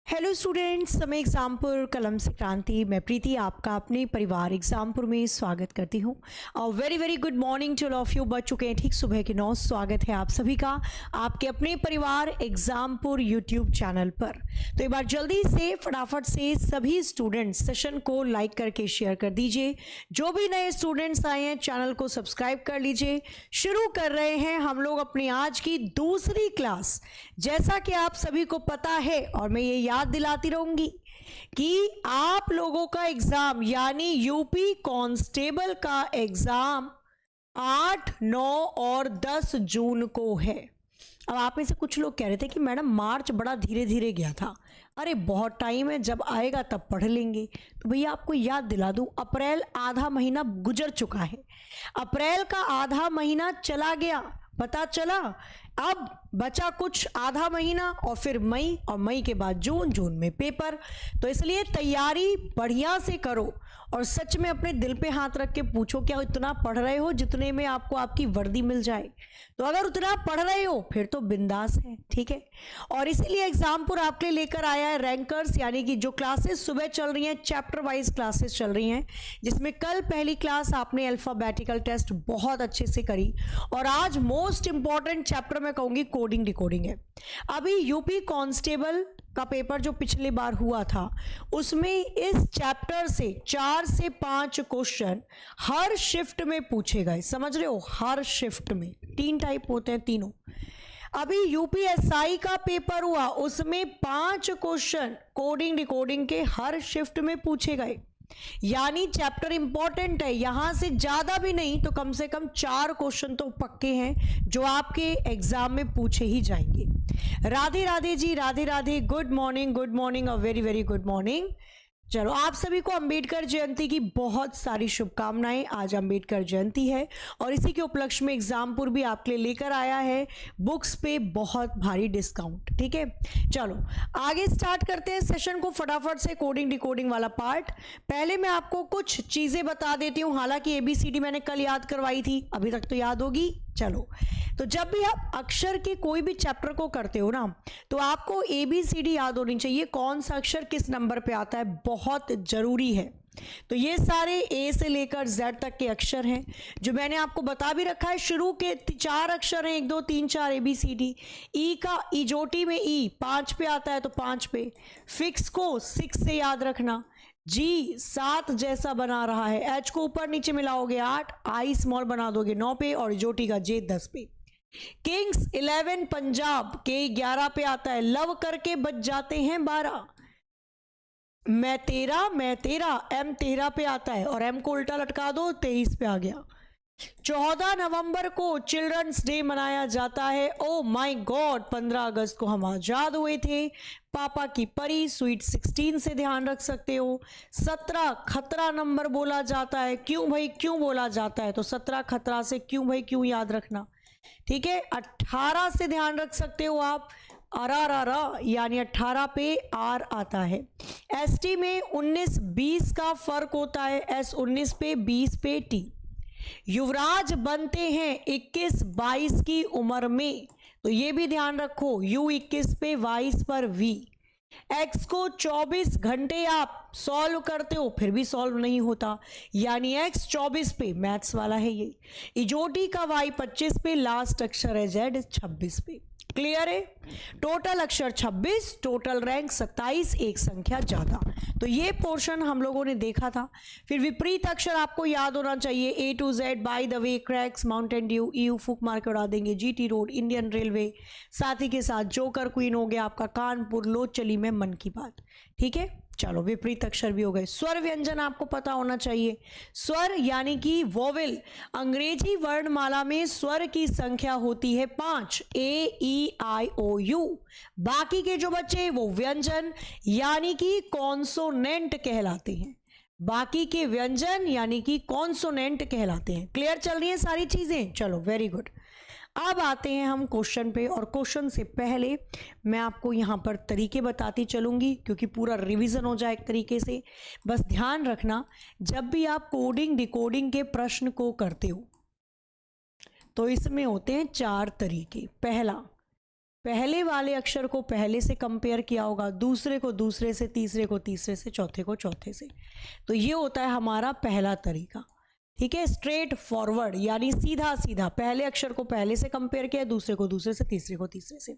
Hello students, समय एग्जामपुर कलम से क्रांति। मैं प्रीति आपका अपने परिवार एग्जामपुर में स्वागत करती हूँ। Very very good morning to all of you. बच चुके हैं ठीक सुबह के 9। स्वागत है आप सभी का आपके अपने परिवार एग्जामपुर यूट्यूब चैनल पर। तो एक बार जल्दी से फटाफट से सभी स्टूडेंट्स सेशन को लाइक करके शेयर कर दीजिए। जो भी नए स्टूडेंट्स आए हैं चैनल को सब्सक्राइब कर लीजिए। शुरू कर रहे हैं हम लोग अपनी आज की दूसरी क्लास। जैसा कि आप सभी को पता है और मैं ये याद दिलाती रहूंगी कि आप लोगों का एग्जाम यानी यूपी कांस्टेबल का एग्जाम 8, 9 और 10 जून को है। अब आप में से कुछ लोग कह रहे थे कि मैडम मार्च बड़ा धीरे धीरे गया था। अरे बहुत टाइम है, जब आएगा तब पढ़ लेंगे। तो भैया आपको याद दिला दूं, अप्रैल आधा महीना गुजर चुका है। अप्रैल का आधा महीना चला गया, पता चला। अब बचा कुछ आधा महीना और फिर मई, और मई के बाद जून, जून में पेपर। तो इसलिए तैयारी बढ़िया से करो और सच में अपने दिल पे हाथ रख के पूछो, क्या इतना पढ़ रहे हो जितने में आपको आपकी वर्दी मिल जाए? तो अगर उतना पढ़ रहे हो फिर तो बिंदास है, ठीक है। और इसीलिए एग्जामपुर आपके लिए लेकर आया है रैंकर्स, यानी कि जो क्लासेस सुबह चल रही हैं, चैप्टर वाइज क्लासेस चल रही हैं, जिसमें कल पहली क्लास आपने अल्फाबेटिकल टेस्ट बहुत अच्छे से करी और आज मोस्ट इंपॉर्टेंट चैप्टर मैं कहूंगी कोडिंग डिकोडिंग है। अभी यूपी कांस्टेबल का पेपर जो पिछली बार हुआ था उसमें इस चैप्टर से 4 से 5 क्वेश्चन हर शिफ्ट में पूछे गए। समझ रहे हो? हर शिफ्ट में 3 टाइप होते हैं तीनों। अभी यूपीएसआई का पेपर हुआ, उसमें 5 क्वेश्चन कोडिंग डिकोडिंग के हर शिफ्ट में पूछे गए। यानी चैप्टर इंपॉर्टेंट है, यहां से ज्यादा भी नहीं तो कम से कम 4 क्वेश्चन तो पक्के हैं जो आपके एग्जाम में पूछे ही जाएंगे। राधे राधे जी, राधे राधे। गुड मॉर्निंग और वेरी वेरी गुड मॉर्निंग। चलो, आप सभी को अंबेडकर जयंती की बहुत सारी शुभकामनाएं। आज अंबेडकर जयंती है और इसी के उपलक्ष्य में एग्जामपुर भी आपके लिए लेकर आया है बुक्स पे बहुत भारी डिस्काउंट, ठीक है। चलो आगे स्टार्ट करते हैं सेशन को फटाफट से, कोडिंग डिकोडिंग वाला पार्ट। पहले मैं आपको कुछ चीजें बता देती हूँ। हालांकि एबीसीडी मैंने कल याद करवाई थी, अभी तक तो याद होगी। चलो, तो जब भी आप अक्षर के कोई भी चैप्टर को करते हो ना, तो आपको एबीसीडी याद होनी चाहिए, कौन सा अक्षर किस नंबर पे आता है, बहुत जरूरी है। तो ये सारे ए से लेकर जेड तक के अक्षर हैं जो मैंने आपको बता भी रखा है। शुरू के 4 अक्षर हैं, 1 2 3 4 एबीसीडी। ई का इजोटी में ई 5 पे आता है तो 5 पे। फिक्स को 6 से याद रखना। जी 7 जैसा बना रहा है, एच को ऊपर नीचे मिलाओगे 8, आई स्मॉल बना दोगे 9 पे और इजोटी का जे 10 पे। किंग्स 11 पंजाब के 11 पे आता है, लव करके बच जाते हैं 12। मैं तेरा एम 13 पे आता है और एम को उल्टा लटका दो 23 पे आ गया। 14 नवंबर को चिल्ड्रंस डे मनाया जाता है। ओ माय गॉड, 15 अगस्त को हम आजाद हुए थे। पापा की परी स्वीट 16 से ध्यान रख सकते हो। 17 खतरा नंबर बोला जाता है। क्यों भाई, क्यों बोला जाता है? तो 17 खतरा से क्यों भाई, क्यों याद रखना, ठीक है। 18 से ध्यान रख सकते हो आप, अरा यानी 18 पे आर आता है। एसटी में 19 20 का फर्क होता है, एस 19 पे 20 पे टी। युवराज बनते हैं 21 22 की उम्र में, तो ये भी ध्यान रखो, यू 21 पे 22 पर वी। एक्स को 24 घंटे आप सॉल्व करते हो फिर भी सॉल्व नहीं होता, यानी एक्स 24 पे, मैथ्स वाला है ये। इजोटी का वाई 25 पे, लास्ट अक्षर है जेड 26 पे। क्लियर है? टोटल अक्षर 26, टोटल रैंक 27, एक संख्या ज्यादा। तो ये पोर्शन हम लोगों ने देखा था। फिर विपरीत अक्षर आपको याद होना चाहिए, A to Z, by the way, Crax, Mountain Dew, ईयू फूक मार के उड़ा देंगे, जीटी रोड, इंडियन रेलवे, साथ ही के साथ जोकर क्वीन हो गया आपका कानपुर, लो चली में मन की बात, ठीक है। चलो, विपरीत अक्षर भी हो गए। स्वर व्यंजन आपको पता होना चाहिए। स्वर यानी कि वोवेल, अंग्रेजी वर्णमाला में स्वर की संख्या होती है 5, ए ई आई ओ यू। बाकी के जो बच्चे वो व्यंजन यानी कि कॉन्सोनेंट कहलाते हैं। बाकी के व्यंजन यानी कि कॉन्सोनेंट कहलाते हैं। क्लियर चल रही है सारी चीजें? चलो, वेरी गुड। अब आते हैं हम क्वेश्चन पे, और क्वेश्चन से पहले मैं आपको यहाँ पर तरीके बताती चलूंगी क्योंकि पूरा रिवीजन हो जाए एक तरीके से। बस ध्यान रखना, जब भी आप कोडिंग डिकोडिंग के प्रश्न को करते हो तो इसमें होते हैं 4 तरीके। पहला, पहले वाले अक्षर को पहले से कंपेयर किया होगा, दूसरे को दूसरे से, तीसरे को तीसरे से, चौथे को चौथे से। तो ये होता है हमारा पहला तरीका। ठीक है, स्ट्रेट फॉरवर्ड यानी सीधा सीधा, पहले अक्षर को पहले से कंपेयर किया, दूसरे को दूसरे से, तीसरे को तीसरे से।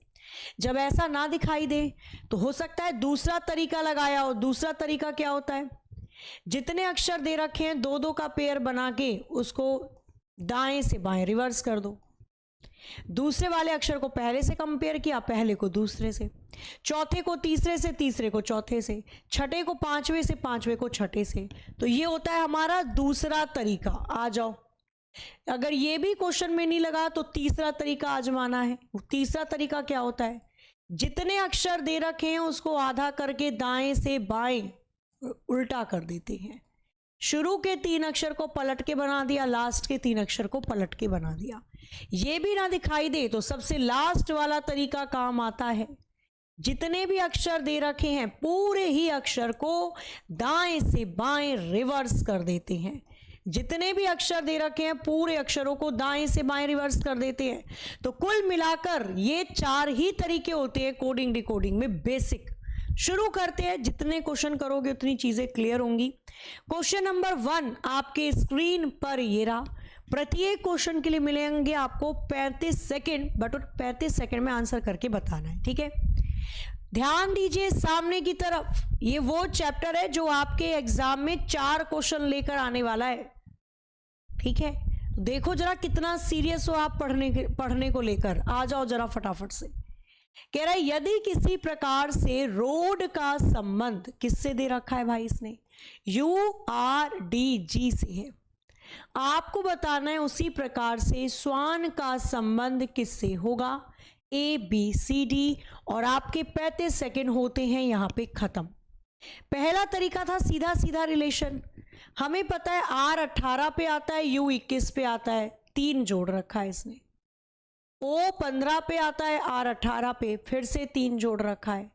जब ऐसा ना दिखाई दे तो हो सकता है दूसरा तरीका लगाया हो। दूसरा तरीका क्या होता है, जितने अक्षर दे रखे हैं दो दो का पेयर बना के उसको दाएं से बाएं रिवर्स कर दो। दूसरे वाले अक्षर को पहले से कंपेयर किया, पहले को दूसरे से, चौथे को तीसरे से, तीसरे को चौथे से, छठे को पांचवे से, पांचवे को छठे से। तो ये होता है हमारा दूसरा तरीका। आ जाओ, अगर ये भी क्वेश्चन में नहीं लगा तो तीसरा तरीका आजमाना है। तीसरा तरीका क्या होता है, जितने अक्षर दे रखे हैं उसको आधा करके दाएं से बाएं उल्टा कर देते हैं। शुरू के 3 अक्षर को पलट के बना दिया, लास्ट के 3 अक्षर को पलट के बना दिया। ये भी ना दिखाई दे तो सबसे लास्ट वाला तरीका काम आता है। जितने भी अक्षर दे रखे हैं पूरे ही अक्षर को दाएं से बाएं रिवर्स कर देते हैं। जितने भी अक्षर दे रखे हैं पूरे अक्षरों को दाएं से बाएं रिवर्स कर देते हैं। तो कुल मिलाकर ये 4 ही तरीके होते हैं कोडिंग डिकोडिंग में बेसिक। शुरू करते हैं, जितने क्वेश्चन करोगे उतनी चीजें क्लियर होंगी। क्वेश्चन नंबर 1 आपके स्क्रीन पर ये रहा। प्रत्येक क्वेश्चन के लिए मिलेंगे आपको 35 सेकंड, बट 35 सेकंड में आंसर करके बताना है। ठीक है, ध्यान दीजिए सामने की तरफ। ये वो चैप्टर है जो आपके एग्जाम में 4 क्वेश्चन लेकर आने वाला है। ठीक है, देखो जरा कितना सीरियस हो आप पढ़ने को लेकर। आ जाओ जरा फटाफट से। कह रहा है यदि किसी प्रकार से रोड का संबंध किससे दे रखा है भाई, इसने URDG से है। आपको बताना है उसी प्रकार से स्वान का संबंध किससे होगा, ABCD। और आपके 35 सेकंड होते हैं यहां पे खत्म। पहला तरीका था सीधा सीधा रिलेशन। हमें पता है R 18 पे आता है, U 21 पे आता है, 3 जोड़ रखा है इसने। O 15 पे आता है, R 18 पे फिर से 3 जोड़ रखा है।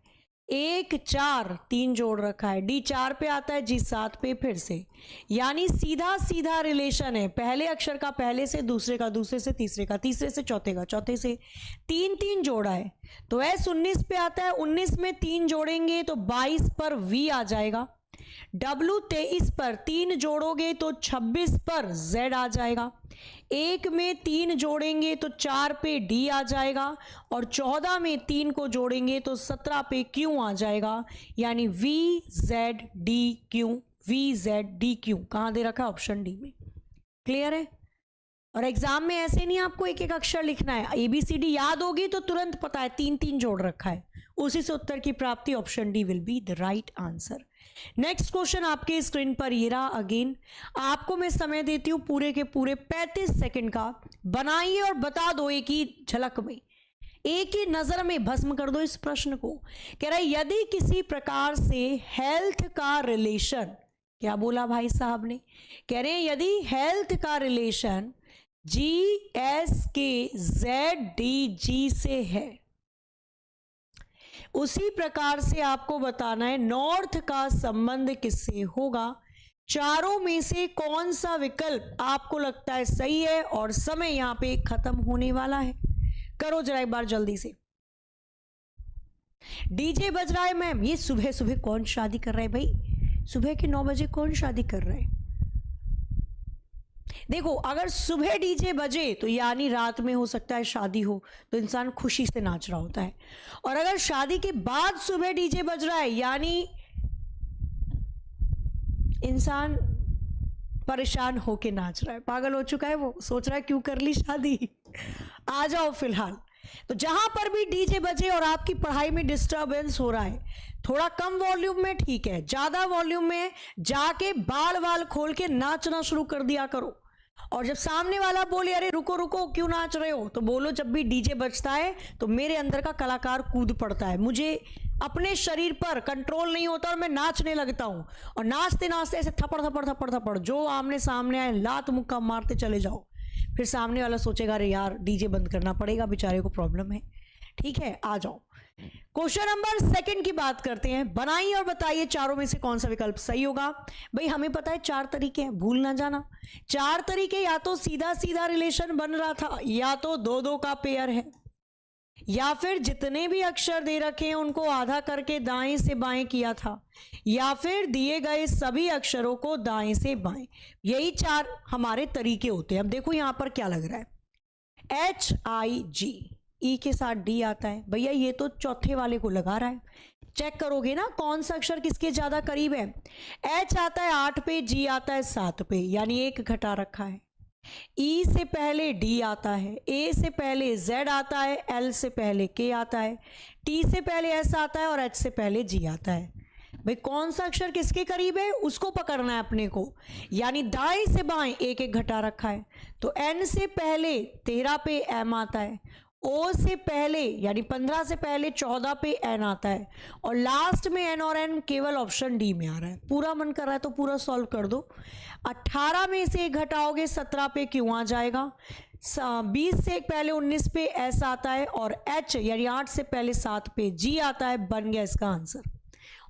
1 4 3 जोड़ रखा है। D 4 पे आता है, G 7 पे फिर से। यानी सीधा सीधा रिलेशन है, पहले अक्षर का पहले से, दूसरे का दूसरे से, तीसरे का तीसरे से, चौथे का चौथे से। 3 3 जोड़ा है। तो S 19 पे आता है, 19 में 3 जोड़ेंगे तो 22 पर V आ जाएगा। W 23 पर 3 जोड़ोगे तो 26 पर Z आ जाएगा। 1 में 3 जोड़ेंगे तो 4 पे D आ जाएगा। और 14 में 3 को जोड़ेंगे तो 17 पे Q आ जाएगा। यानी VZDQ, VZDQ कहाँ दे रखा है, ऑप्शन डी में। क्लियर है। और एग्जाम में ऐसे नहीं आपको एक एक अक्षर लिखना है, ABCD याद होगी तो तुरंत पता है 3 3 जोड़ रखा है, उसी से उत्तर की प्राप्ति। Option D will be the right answer. Next question आपके स्क्रीन पर ये रहा। अगेन आपको मैं समय देती हूं पूरे के पूरे 35 सेकंड का। बनाइए और बता दो एक ही झलक में, एक ही नजर में भस्म कर दो इस प्रश्न को। कह रहा है यदि किसी प्रकार से हेल्थ का रिलेशन, क्या बोला भाई साहब ने, कह रहे हैं यदि हेल्थ का रिलेशन GSKZDG से है, उसी प्रकार से आपको बताना है नॉर्थ का संबंध किससे होगा। चारों में से कौन सा विकल्प आपको लगता है सही है, और समय यहां पे खत्म होने वाला है। करो जरा एक बार जल्दी से। डीजे बज रहा है मैम, ये सुबह सुबह कौन शादी कर रहा है भाई, सुबह के 9 बजे कौन शादी कर रहा है। देखो अगर सुबह डीजे बजे तो यानी रात में हो सकता है शादी हो, तो इंसान खुशी से नाच रहा होता है। और अगर शादी के बाद सुबह डीजे बज रहा है यानी इंसान परेशान होके नाच रहा है, पागल हो चुका है, वो सोच रहा है क्यों कर ली शादी। आ जाओ फिलहाल। तो जहां पर भी डीजे बजे और आपकी पढ़ाई में डिस्टरबेंस हो रहा है, थोड़ा कम वॉल्यूम में ठीक है, ज्यादा वॉल्यूम में जाके बाल वाल खोल के नाचना शुरू कर दिया करो। और जब सामने वाला बोले अरे रुको रुको क्यों नाच रहे हो, तो बोलो जब भी डीजे बजता है तो मेरे अंदर का कलाकार कूद पड़ता है, मुझे अपने शरीर पर कंट्रोल नहीं होता और मैं नाचने लगता हूं। और नाचते नाचते ऐसे थप्पड़ थप्पड़ थप्पड़ थप्पड़ जो आमने सामने आए लात मुक्का मारते चले जाओ। फिर सामने वाला सोचेगा अरे यार डीजे बंद करना पड़ेगा, बेचारे को प्रॉब्लम है। ठीक है, आ जाओ। क्वेश्चन नंबर 2 की बात करते हैं। बनाइए और बताइए चारों में से कौन सा विकल्प सही होगा। भाई हमें पता है 4 तरीके हैं, भूल ना जाना। 4 तरीके, या तो सीधा सीधा रिलेशन बन रहा था, या तो 2 2 का पेयर है, या फिर जितने भी अक्षर दे रखे हैं उनको आधा करके दाएं से बाएं किया था, या फिर दिए गए सभी अक्षरों को दाएं से बाएं। यही 4 हमारे तरीके होते हैं। अब देखो यहां पर क्या लग रहा है, HIG, ई के साथ डी आता है। भैया ये तो चौथे वाले को लगा रहा है। चेक करोगे ना कौन सा अक्षर किसके ज्यादा करीब है। H आता है 8 पे, G आता है 7 पे, यानी 1 घटा रखा है। E से पहले D आता है, A से पहले Z आता है, L से पहले K आता है, T से पहले S आता है और H से पहले G आता है। भाई कौन सा अक्षर किसके करीब है उसको पकड़ना है अपने को, यानी दाएं से बाएं 1-1 घटा रखा है। तो N से पहले 13 पे M आता है, O से पहले यानी 15 से पहले 14 पे N आता है, और लास्ट में N और N केवल ऑप्शन डी में आ रहा है। पूरा मन कर रहा है तो पूरा सॉल्व कर दो। 18 में से 1 घटाओगे 17 पे क्यों आ जाएगा, 20 से पहले 19 पे S आता है, और H यानी 8 से पहले 7 पे G आता है। बन गया इसका आंसर।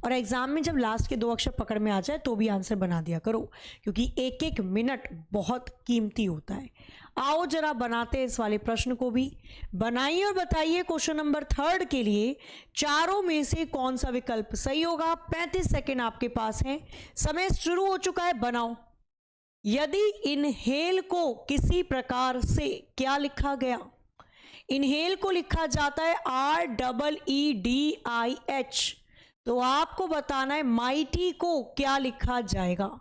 और एग्जाम में जब लास्ट के 2 अक्षर पकड़ में आ जाए तो भी आंसर बना दिया करो, क्योंकि 1-1 मिनट बहुत कीमती होता है। आओ जरा बनाते हैं इस वाले प्रश्न को भी। बनाइए और बताइए क्वेश्चन नंबर 3 के लिए चारों में से कौन सा विकल्प सही होगा। 35 सेकेंड आपके पास है, समय शुरू हो चुका है। बनाओ। यदि इनहेल को किसी प्रकार से क्या लिखा गया, इनहेल को लिखा जाता है REEDIH, तो आपको बताना है माइटी को क्या लिखा जाएगा।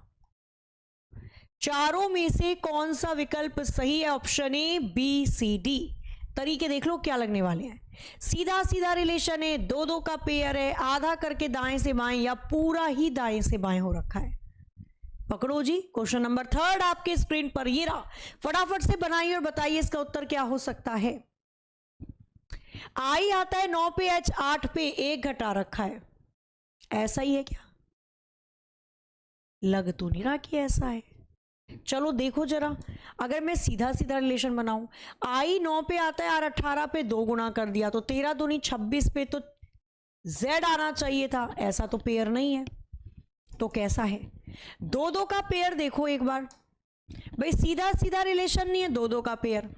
चारों में से कौन सा विकल्प सही है। Option A, B, C, D. तरीके देख लो क्या लगने वाले हैं। सीधा सीधा रिलेशन है, 2-2 का पेयर है, आधा करके दाएं से बाएं, या पूरा ही दाएं से बाएं हो रखा है। पकड़ो जी। क्वेश्चन नंबर 3 आपके स्क्रीन पर ये रहा। फटाफट से बनाइए और बताइए इसका उत्तर क्या हो सकता है। आई आता है 9 पे, H 8 पे, 1 घटा रखा है। ऐसा ही है क्या? लग तो नहीं रहा कि ऐसा है। चलो देखो जरा, अगर मैं सीधा सीधा रिलेशन बनाऊं, आई 9 पे आता है और 18 पे 2 गुना कर दिया, तो 13 दूनी 26 पे तो Z आना चाहिए था। ऐसा तो पेयर नहीं है, तो कैसा है? 2-2 का पेयर देखो एक बार। भाई सीधा सीधा रिलेशन नहीं है, 2-2 का पेयर।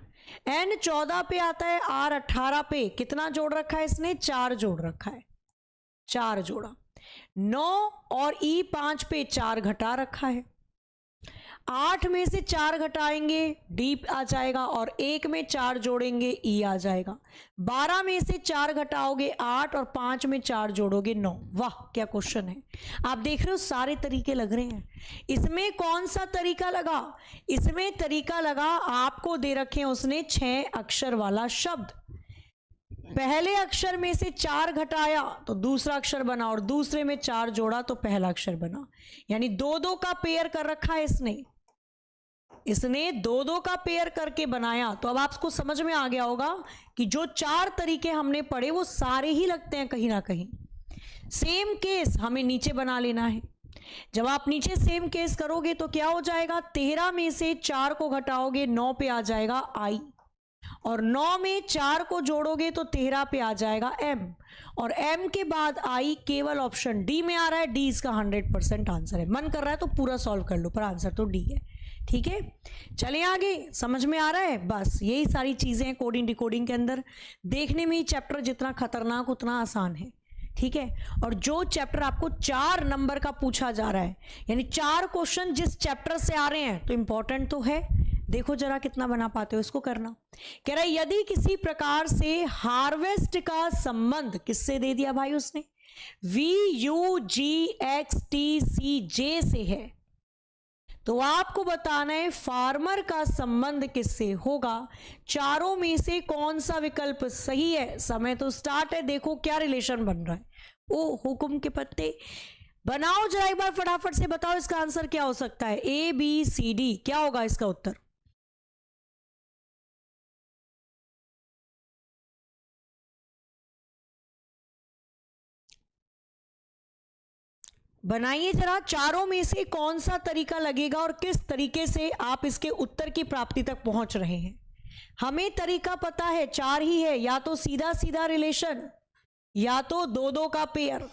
N 14 पे आता है, R 18 पे कितना जोड़ रखा है इसने? 4 जोड़ रखा है, 4 जोड़ा। 9 और E 5 पे 4 घटा रखा है। 8 में से 4 घटाएंगे D आ जाएगा, और 1 में 4 जोड़ेंगे E आ जाएगा। 12 में से 4 घटाओगे 8, और 5 में 4 जोड़ोगे 9। वाह क्या क्वेश्चन है। आप देख रहे हो सारे तरीके लग रहे हैं। इसमें कौन सा तरीका लगा? इसमें तरीका लगा, आपको दे रखे हैं उसने 6 अक्षर वाला शब्द। पहले अक्षर में से 4 घटाया तो दूसरा अक्षर बना, और दूसरे में 4 जोड़ा तो पहला अक्षर बना। यानी 2-2 का पेयर कर रखा है इसने 2-2 का पेयर करके बनाया। तो अब आपको समझ में आ गया होगा कि जो 4 तरीके हमने पढ़े वो सारे ही लगते हैं कहीं ना कहीं। सेम केस हमें नीचे बना लेना है। जब आप नीचे सेम केस करोगे तो क्या हो जाएगा? 13 में से 4 को घटाओगे 9 पे आ जाएगा I, और 9 में 4 को जोड़ोगे तो 13 पे आ जाएगा M, और M के बाद I केवल ऑप्शन डी में आ रहा है। डी इसका 100% आंसर है। मन कर रहा है तो पूरा सॉल्व कर लो, पर आंसर तो डी है। ठीक है, चलें आगे। समझ में आ रहा है? बस यही सारी चीजें हैं कोडिंग डिकोडिंग के अंदर। देखने में ही चैप्टर जितना खतरनाक उतना आसान है। ठीक है, और जो चैप्टर आपको 4 नंबर का पूछा जा रहा है, यानी 4 क्वेश्चन जिस चैप्टर से आ रहे हैं, तो इंपॉर्टेंट तो है। देखो जरा कितना बना पाते हो इसको करना। कह रहा है यदि किसी प्रकार से हार्वेस्ट का संबंध किससे दे दिया भाई उसने? VUGXTCJ से है, तो आपको बताना है फार्मर का संबंध किससे होगा। चारों में से कौन सा विकल्प सही है। समय तो स्टार्ट है, देखो क्या रिलेशन बन रहा है। ओ हुक्म के पत्ते बनाओ जरा एक बार फटाफट से, बताओ इसका आंसर क्या हो सकता है। ABCD क्या होगा इसका उत्तर? बनाइए जरा, चारों में से कौन सा तरीका लगेगा और किस तरीके से आप इसके उत्तर की प्राप्ति तक पहुंच रहे हैं। हमें तरीका पता है, 4 ही है, या तो सीधा सीधा रिलेशन, या तो 2-2 का पेयर,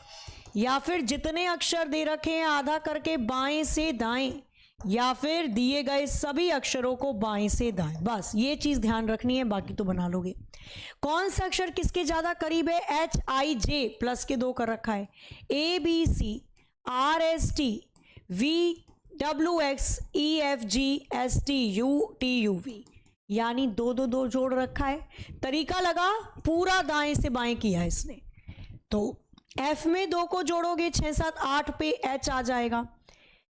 या फिर जितने अक्षर दे रखे हैं आधा करके बाएं से दाएं, या फिर दिए गए सभी अक्षरों को बाएं से दाएं। बस ये चीज ध्यान रखनी है, बाकी तो बना लोगे। कौन सा अक्षर किसके ज्यादा करीब है? HIJ प्लस के 2 कर रखा है, ABC RST VWX EFG ST UTUV, यानी 2 2 2 जोड़ रखा है। तरीका लगा, पूरा दाएं से बाएं किया है इसने। तो F में 2 को जोड़ोगे 6 7 8 पे H आ जाएगा,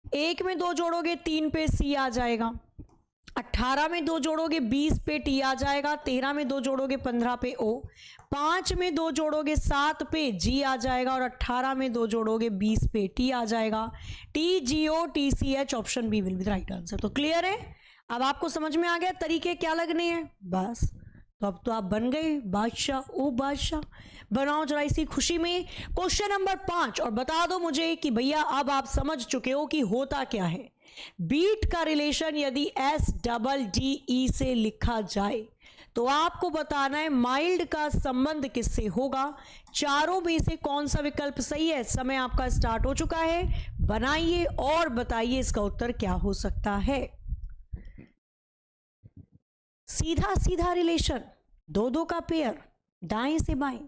1 में 2 जोड़ोगे 3 पे C आ जाएगा, 18 में 2 जोड़ोगे 20 पे T आ जाएगा, 13 में 2 जोड़ोगे 15 पे O, 5 में 2 जोड़ोगे 7 पे G आ जाएगा, और 18 में 2 जोड़ोगे 20 पे T आ जाएगा। TGOTCH option B will be the right answer. तो क्लियर है? अब आपको समझ में आ गया तरीके क्या लगने हैं? बस, तो अब तो आप बन गए बादशाह। ओ बादशाह, बनाओ जरा इसी खुशी में क्वेश्चन नंबर 5 और बता दो मुझे कि भैया अब आप समझ चुके हो कि होता क्या है। बीट का रिलेशन यदि SDE से लिखा जाए तो आपको बताना है माइल्ड का संबंध किससे होगा। चारों में से कौन सा विकल्प सही है? समय आपका स्टार्ट हो चुका है, बनाइए और बताइए इसका उत्तर क्या हो सकता है। सीधा सीधा रिलेशन, 2 2 का पेयर, दाएं से बाएं।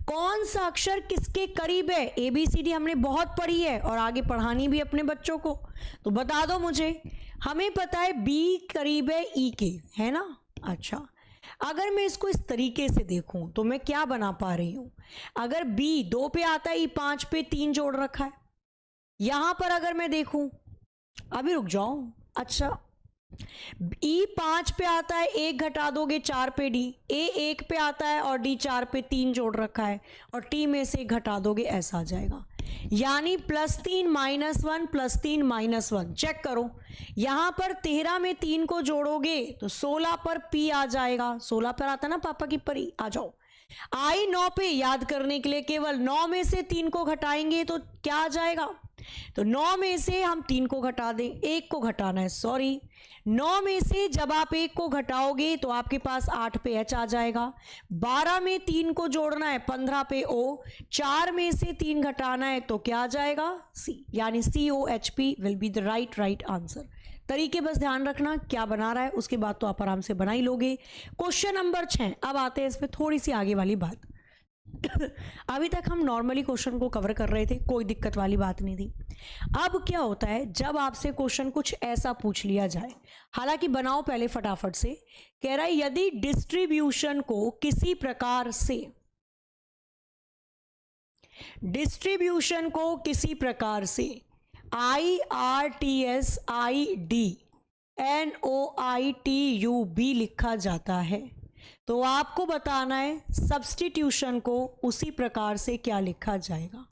कौन सा अक्षर किसके करीब है? ABCD हमने बहुत पढ़ी है और आगे पढ़ानी भी अपने बच्चों को, तो बता दो मुझे। हमें पता है B करीब है E के, है ना? अच्छा, अगर मैं इसको इस तरीके से देखूं तो मैं क्या बना पा रही हूं? अगर B 2 पे आता है, E 5 पे 3 जोड़ रखा है। यहां पर अगर मैं देखूं, अभी रुक जाओ, अच्छा E 5 पे आता है, 1 घटा दोगे 4 पे D, A 1 पे आता है और D 4 पे 3 जोड़ रखा है, और T में से घटा दोगे ऐसा आ जाएगा, यानी +3 -1 +3 -1। चेक करो, यहां पर 13 में 3 को जोड़ोगे तो 16 पर P आ जाएगा। 16 पर आता ना पापा की परी, आ जाओ। I 9 पे याद करने के लिए केवल 9 में से 3 को घटाएंगे तो क्या आ जाएगा? तो 9 में से हम 3 को घटा दें, 1 को घटाना है, सॉरी। 9 में से जब आप 1 को घटाओगे तो आपके पास 8 पे H आ जाएगा। 12 में 3 को जोड़ना है, 15 पे O। 4 में से 3 घटाना है तो क्या आ जाएगा? C, यानी COHP will be the right answer. तरीके बस ध्यान रखना क्या बना रहा है, उसके बाद तो आप आराम से बना ही लोगे। क्वेश्चन नंबर 6, अब आते हैं इसमें थोड़ी सी आगे वाली बात। अभी तक हम नॉर्मली क्वेश्चन को कवर कर रहे थे, कोई दिक्कत वाली बात नहीं थी। अब क्या होता है जब आपसे क्वेश्चन कुछ ऐसा पूछ लिया जाए, हालांकि बनाओ पहले फटाफट से। कह रहा है यदि डिस्ट्रीब्यूशन को किसी प्रकार से IRTS ID NOITUB लिखा जाता है तो आपको बताना है सब्स्टिट्यूशन को उसी प्रकार से क्या लिखा जाएगा।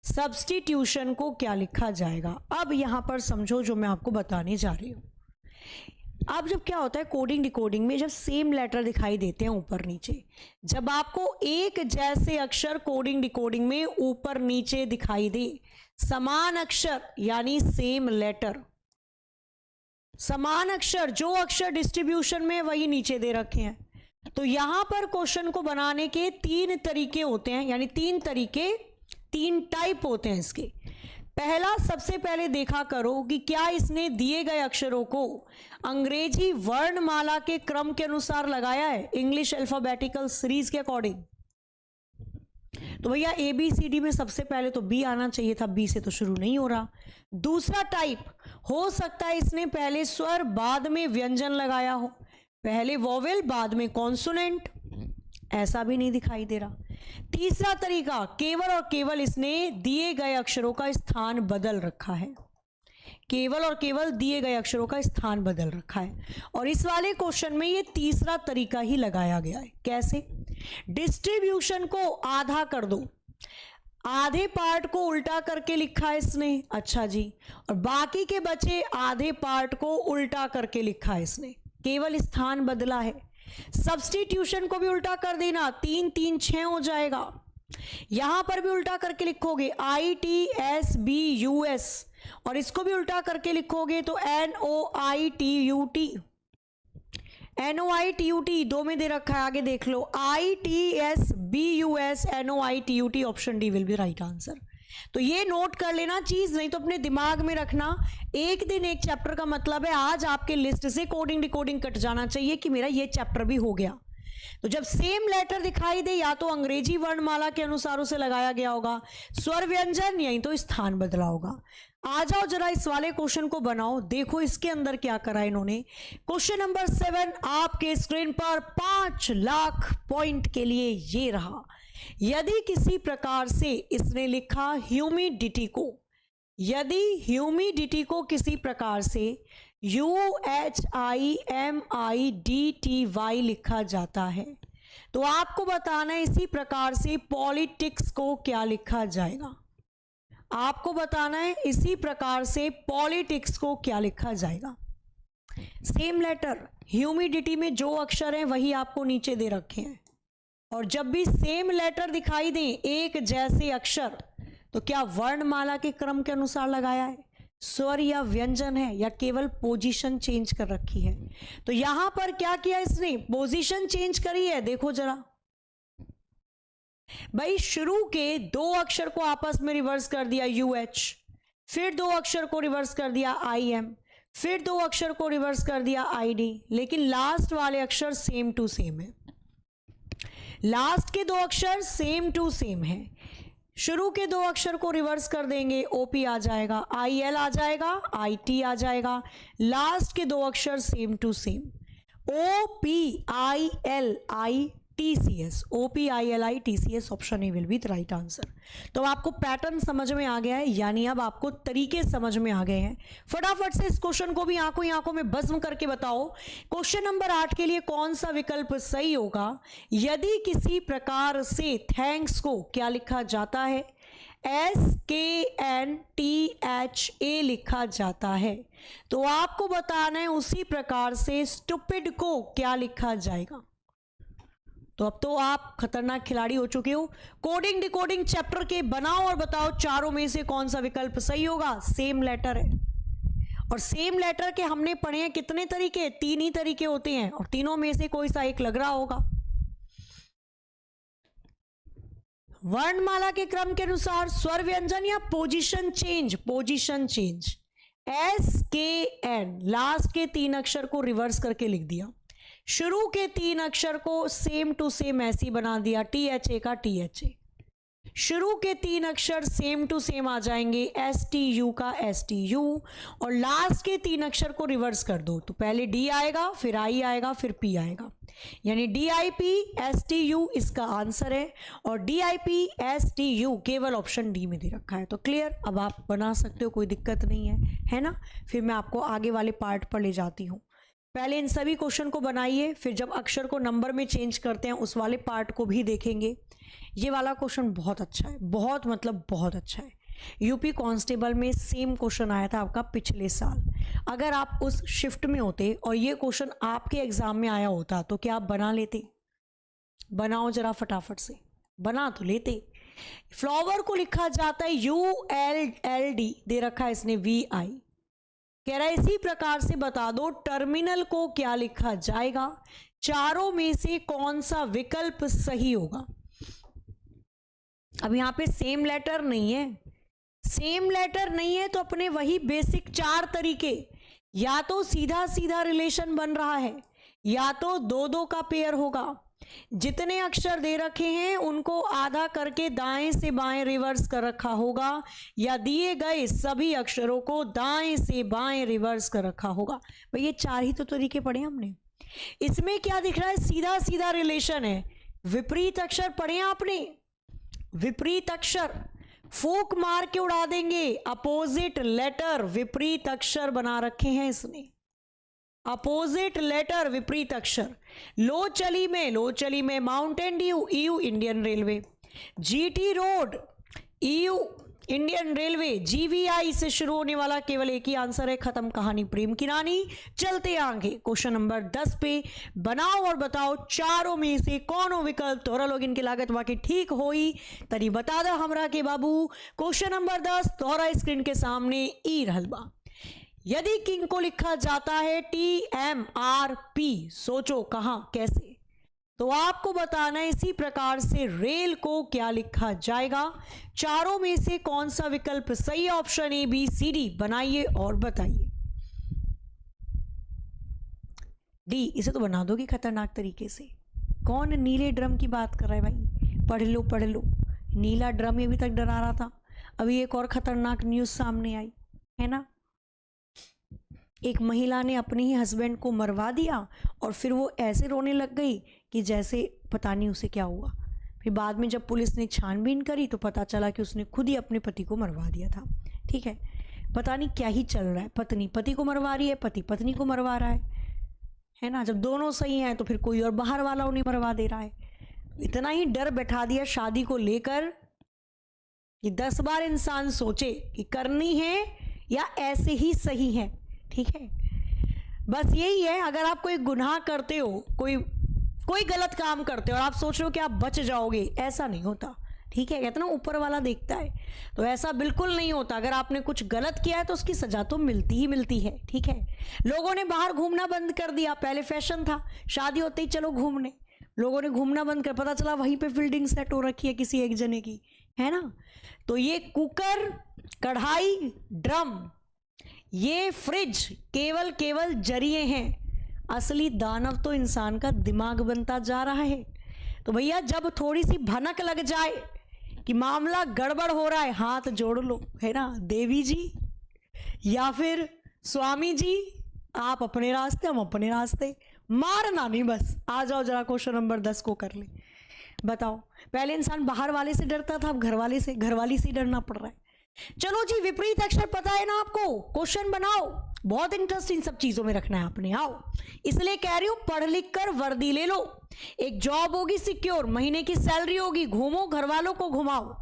सब्स्टिट्यूशन को क्या लिखा जाएगा? अब यहां पर समझो जो मैं आपको बताने जा रही हूं। अब जब क्या होता है कोडिंग डिकोडिंग में, जब सेम लेटर दिखाई देते हैं ऊपर नीचे, जब आपको एक जैसे अक्षर कोडिंग डिकोडिंग में ऊपर नीचे दिखाई दे, समान अक्षर यानी सेम लेटर, समान अक्षर, जो अक्षर डिस्ट्रीब्यूशन में वही नीचे दे रखे हैं, तो यहां पर क्वेश्चन को बनाने के 3 तरीके होते हैं, यानी 3 तरीके, 3 टाइप होते हैं इसके। पहला, सबसे पहले देखा करो कि क्या इसने दिए गए अक्षरों को अंग्रेजी वर्णमाला के क्रम के अनुसार लगाया है, इंग्लिश अल्फाबेटिकल सीरीज के अकॉर्डिंग। तो भैया ABCD में सबसे पहले तो B आना चाहिए था, B से तो शुरू नहीं हो रहा। दूसरा टाइप, हो सकता है इसने पहले स्वर बाद में व्यंजन लगाया हो, पहले वोवेल बाद में कॉन्सोनेंट, ऐसा भी नहीं दिखाई दे रहा। तीसरा तरीका, केवल और केवल इसने दिए गए अक्षरों का स्थान बदल रखा है, केवल और केवल दिए गए अक्षरों का स्थान बदल रखा है। और इस वाले क्वेश्चन में ये तीसरा तरीका ही लगाया गया है। कैसे? डिस्ट्रीब्यूशन को आधा कर दो, आधे पार्ट को उल्टा करके लिखा है इसने, अच्छा जी, और बाकी के बचे आधे पार्ट को उल्टा करके लिखा है इसने, केवल स्थान बदला है। सब्स्टिट्यूशन को भी उल्टा कर देना, 3 3 6 हो जाएगा। यहां पर भी उल्टा करके लिखोगे ITSBUS, और इसको भी उल्टा करके लिखोगे तो NOITUT 2 में दे रखा है, आगे देख लो ITSBUS NOITUT, option D will B right answer. तो ये नोट कर लेना चीज, नहीं तो अपने दिमाग में रखना। एक दिन एक चैप्टर का मतलब है आज आपके लिस्ट से कोडिंग डिकोडिंग कट जाना चाहिए कि मेरा ये चैप्टर भी हो गया। तो जब सेम लेटर दिखाई दे, या तो अंग्रेजी वर्णमाला के अनुसार उसे लगाया गया होगा, स्वर व्यंजन, यही तो स्थान बदला होगा। आ जाओ जरा इस वाले क्वेश्चन को बनाओ, देखो इसके अंदर क्या करा इन्होंने। क्वेश्चन नंबर 7 आपके स्क्रीन पर 5 लाख पॉइंट के लिए ये रहा। यदि किसी प्रकार से इसने लिखा ह्यूमिडिटी को, यदि ह्यूमिडिटी को किसी प्रकार से UHIMIDTY लिखा जाता है, तो आपको बताना है इसी प्रकार से पॉलिटिक्स को क्या लिखा जाएगा। आपको बताना है इसी प्रकार से पॉलिटिक्स को क्या लिखा जाएगा। सेम लेटर, ह्यूमिडिटी में जो अक्षर हैं वही आपको नीचे दे रखे हैं, और जब भी सेम लेटर दिखाई दें, एक जैसे अक्षर, तो क्या वर्णमाला के क्रम के अनुसार लगाया है, स्वर या व्यंजन है, या केवल पोजीशन चेंज कर रखी है। तो यहां पर क्या किया इसने, पोजीशन चेंज करी है। देखो जरा भाई, शुरू के 2 अक्षर को आपस में रिवर्स कर दिया UH, फिर 2 अक्षर को रिवर्स कर दिया IM, फिर 2 अक्षर को रिवर्स कर दिया ID, लेकिन लास्ट वाले अक्षर सेम टू सेम है। लास्ट के 2 अक्षर सेम टू सेम है। शुरू के 2 अक्षर को रिवर्स कर देंगे, OP आ जाएगा, IL आ जाएगा, IT आ जाएगा। लास्ट के 2 अक्षर same to same, OPILITCS, OPILITCS, option A will be the right answer. तो आपको पैटर्न समझ में आ गया है, यानी अब आपको तरीके समझ में आ गए हैं। फटाफट से इस क्वेश्चन को भी आंखों ही आंखों में बज्म करके बताओ। क्वेश्चन नंबर 8 के लिए कौन सा विकल्प सही होगा। यदि किसी प्रकार से थैंक्स को क्या लिखा जाता है, SKNTHA लिखा जाता है, तो आपको बताना है उसी प्रकार से स्टूपिड को क्या लिखा जाएगा। तो अब तो आप खतरनाक खिलाड़ी हो चुके हो। कोडिंग डिकोडिंग चैप्टर के बनाओ और बताओ चारों में से कौन सा विकल्प सही होगा। सेम लेटर है, और सेम लेटर के हमने पढ़े हैं कितने तरीके, 3 ही तरीके होते हैं, और तीनों में से कोई सा एक लग रहा होगा। वर्णमाला के क्रम के अनुसार स्वर व्यंजन या position change, position change. SKN last के 3 अक्षर को रिवर्स करके लिख दिया, शुरू के 3 अक्षर को सेम टू सेम ऐसी बना दिया, THA का THA। शुरू के 3 अक्षर सेम टू सेम आ जाएंगे, STU का STU, और लास्ट के 3 अक्षर को रिवर्स कर दो, तो पहले D आएगा, फिर I आएगा, फिर P आएगा, यानी DIP STU इसका आंसर है। और DIP STU केवल ऑप्शन डी में दे रखा है। तो क्लियर, अब आप बना सकते हो, कोई दिक्कत नहीं है ना। फिर मैं आपको आगे वाले पार्ट पर ले जाती हूँ। पहले इन सभी क्वेश्चन को बनाइए, फिर जब अक्षर को नंबर में चेंज करते हैं उस वाले पार्ट को भी देखेंगे। ये वाला क्वेश्चन बहुत अच्छा है, बहुत मतलब बहुत अच्छा है। यूपी कांस्टेबल में सेम क्वेश्चन आया था आपका पिछले साल। अगर आप उस शिफ्ट में होते और ये क्वेश्चन आपके एग्जाम में आया होता तो क्या आप बना लेते? बनाओ जरा फटाफट से, बना तो लेते। फ्लावर को लिखा जाता है ULLD, दे रखा है इसने VI। कह रहा है इसी प्रकार से बता दो टर्मिनल को क्या लिखा जाएगा, चारों में से कौन सा विकल्प सही होगा। अब यहां पे सेम लेटर नहीं है, सेम लेटर नहीं है तो अपने वही बेसिक 4 तरीके, या तो सीधा सीधा रिलेशन बन रहा है, या तो 2-2 का पेयर होगा। जितने अक्षर दे रखे हैं उनको आधा करके दाएं से बाएं रिवर्स कर रखा होगा, या दिए गए सभी अक्षरों को दाएं से बाएं रिवर्स कर रखा होगा। भाई ये 4 ही तो तरीके पढ़े हमने। इसमें क्या दिख रहा है, सीधा सीधा रिलेशन है। विपरीत अक्षर पढ़े आपने, विपरीत अक्षर फूक मार के उड़ा देंगे। अपोजिट लेटर विपरीत अक्षर बना रखे हैं इसने, अपोजिट लेटर विपरीत अक्षर। लोचली में Mountain Dew EU Indian railway, GT road EU Indian railway, GVI से शुरू होने वाला केवल एक ही आंसर है, खत्म कहानी, प्रेम की रानी। चलते आगे क्वेश्चन नंबर 10 पे, बनाओ और बताओ चारों में से कौनो विकल्प तोहरा लोग इनकी लागत वाकई ठीक होई तरी बता दो हमरा के बाबू। क्वेश्चन नंबर 10 तोहरा स्क्रीन के सामने ई रहल बा। यदि किंग को लिखा जाता है TMRP, सोचो कहां कैसे। तो आपको बताना है इसी प्रकार से रेल को क्या लिखा जाएगा। चारों में से कौन सा विकल्प सही है? Option A, B, C, D. बनाइए और बताइए। डी। इसे तो बना दोगी खतरनाक तरीके से। कौन नीले ड्रम की बात कर रहा है भाई? पढ़ लो पढ़ लो। नीला ड्रम अभी तक डरा रहा था, अभी एक और खतरनाक न्यूज सामने आई है ना। एक महिला ने अपने ही हस्बैंड को मरवा दिया और फिर वो ऐसे रोने लग गई कि जैसे पता नहीं उसे क्या हुआ। फिर बाद में जब पुलिस ने छानबीन करी तो पता चला कि उसने खुद ही अपने पति को मरवा दिया था। ठीक है, पता नहीं क्या ही चल रहा है, पत्नी पति को मरवा रही है, पति पत्नी को मरवा रहा है ना। जब दोनों सही हैं तो फिर कोई और बाहर वाला उन्हें मरवा दे रहा है। इतना ही डर बैठा दिया शादी को लेकर कि 10 बार इंसान सोचे कि करनी है या ऐसे ही सही है। ठीक है, बस यही है। अगर आप कोई गुनाह करते हो, कोई गलत काम करते हो और आप सोच रहे हो कि आप बच जाओगे, ऐसा नहीं होता। ठीक है, कहते ना ऊपर वाला देखता है, तो ऐसा बिल्कुल नहीं होता। अगर आपने कुछ गलत किया है तो उसकी सजा तो मिलती ही मिलती है। ठीक है, लोगों ने बाहर घूमना बंद कर दिया। पहले फैशन था शादी होते ही चलो घूमने, लोगों ने घूमना बंद कर, पता चला वहीं पे फील्डिंग सेट हो रखी है किसी एक जने की, है ना। तो ये कुकर, कढ़ाई, ड्रम, ये फ्रिज केवल जरिए हैं। असली दानव तो इंसान का दिमाग बनता जा रहा है। तो भैया जब थोड़ी सी भनक लग जाए कि मामला गड़बड़ हो रहा है, हाथ जोड़ लो, है ना। देवी जी या फिर स्वामी जी, आप अपने रास्ते हम अपने रास्ते, मारना नहीं, बस आ जाओ जरा क्वेश्चन नंबर 10 को कर ले। बताओ, पहले इंसान बाहर वाले से डरता था, अब घरवाली से डरना पड़ रहा है। चलो जी, विपरीत अक्षर पता है ना आपको, क्वेश्चन बनाओ। बहुत इंटरेस्ट इन सब चीजों में रखना है आपने। आओ, इसलिए कह रही हूं पढ़ लिख कर वर्दी ले लो, एक जॉब होगी सिक्योर, महीने की सैलरी होगी, घूमो, घर वालों को घुमाओ।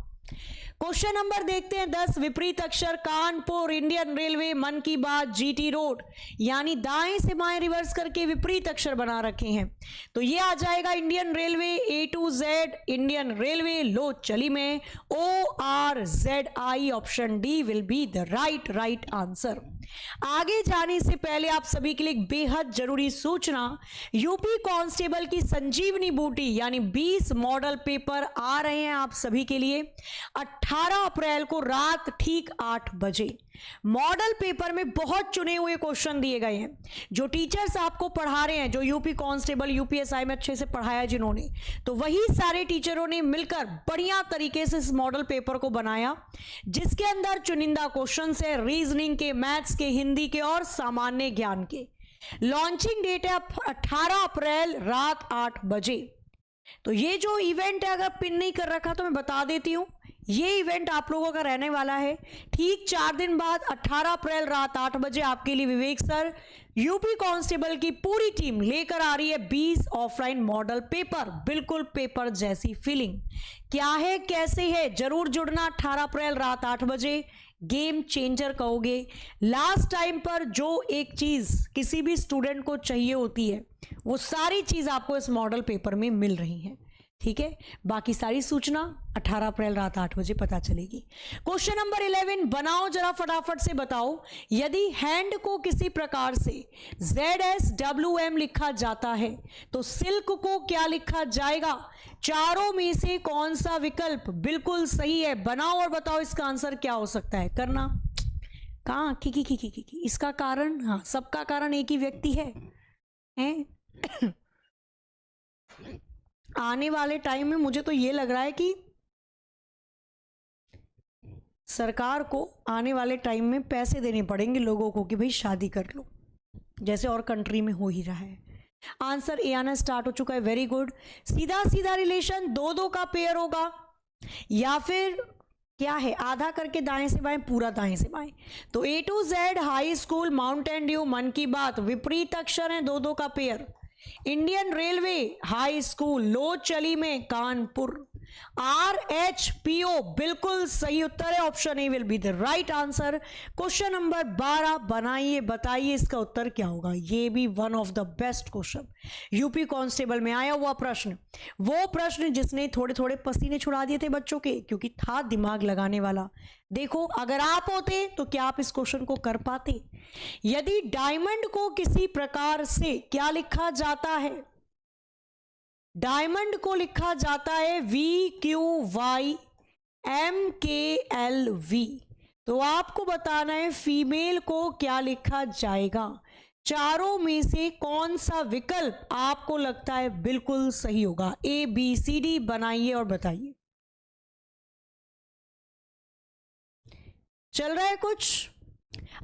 क्वेश्चन नंबर देखते हैं 10। विपरीत अक्षर कानपुर, इंडियन रेलवे, मन की बात, जीटी रोड, यानी दाएं से बाएं रिवर्स करके विपरीत अक्षर बना रखे हैं। तो ये आ जाएगा Indian Railway, A to Z, Indian Railway, लो चली में, ORZI, option D will be the right answer. आगे जाने से पहले आप सभी के लिए एक बेहद जरूरी सूचना, यूपी कांस्टेबल की संजीवनी बूटी यानी 20 मॉडल पेपर आ रहे हैं आप सभी के लिए 18 अप्रैल को रात ठीक 8 बजे। मॉडल पेपर में बहुत चुने हुए क्वेश्चन दिए गए हैं। जो टीचर्स आपको पढ़ा रहे हैं, जो यूपी कांस्टेबल, यूपीएसआई में अच्छे से पढ़ाया जिन्होंने, तो वही सारे टीचरों ने मिलकर बढ़िया तरीके से इस मॉडल पेपर को बनाया, जिसके अंदर चुनिंदा क्वेश्चन है रीजनिंग के, मैथ्स के, हिंदी के और सामान्य ज्ञान के। लॉन्चिंग डेट है 18 अप्रैल रात 8 बजे। तो ये जो इवेंट है, अगर पिन नहीं कर रखा तो मैं बता देती हूं, ये इवेंट आप लोगों का रहने वाला है ठीक 4 दिन बाद 18 अप्रैल रात 8 बजे। आपके लिए विवेक सर यूपी कांस्टेबल की पूरी टीम लेकर आ रही है 20 ऑफलाइन मॉडल पेपर, बिल्कुल पेपर जैसी फीलिंग। क्या है, कैसे है, जरूर जुड़ना 18 अप्रैल रात 8 बजे। गेम चेंजर कहोगे। लास्ट टाइम पर जो एक चीज किसी भी स्टूडेंट को चाहिए होती है, वो सारी चीज आपको इस मॉडल पेपर में मिल रही है। ठीक है, बाकी सारी सूचना 18 अप्रैल रात 8 बजे पता चलेगी। क्वेश्चन नंबर 11 बनाओ, जरा फटाफट से बताओ। यदि हैंड को किसी प्रकार से ZSWM लिखा जाता है तो सिल्क को क्या लिखा जाएगा? चारों में से कौन सा विकल्प बिल्कुल सही है? बनाओ और बताओ इसका आंसर क्या हो सकता है। करना कहाँ की इसका कारण, हाँ सबका कारण एक ही व्यक्ति है? आने वाले टाइम में मुझे तो ये लग रहा है कि सरकार को आने वाले टाइम में पैसे देने पड़ेंगे लोगों को कि भाई शादी कर लो, जैसे और कंट्री में हो ही रहा है। आंसर ए आना स्टार्ट हो चुका है, वेरी गुड। सीधा सीधा रिलेशन 2-2 का पेयर होगा या फिर क्या है, आधा करके दाएं से बाएं, पूरा दाएं से बाएं। तो A to Z, high school, Mountain Dew, Mann Ki Baat, विपरीत अक्षर है 2-2 का pair. Indian Railway, high school, लो चली में, कानपुर। RHPO बिल्कुल सही उत्तर है, option A will be the right answer. Question number 12 बनाइए, बताइए इसका उत्तर क्या होगा। ये भी one of the best question, UP constable में आया हुआ प्रश्न, वो प्रश्न जिसने थोड़े थोड़े पसीने छुड़ा दिए थे बच्चों के, क्योंकि था दिमाग लगाने वाला। देखो, अगर आप होते तो क्या आप इस क्वेश्चन को कर पाते? यदि डायमंड को किसी प्रकार से क्या लिखा जाता है? डायमंड को लिखा जाता है VQYMKLV। तो आपको बताना है फीमेल को क्या लिखा जाएगा। चारों में से कौन सा विकल्प आपको लगता है बिल्कुल सही होगा? ABCD बनाइए और बताइए। चल रहा है कुछ?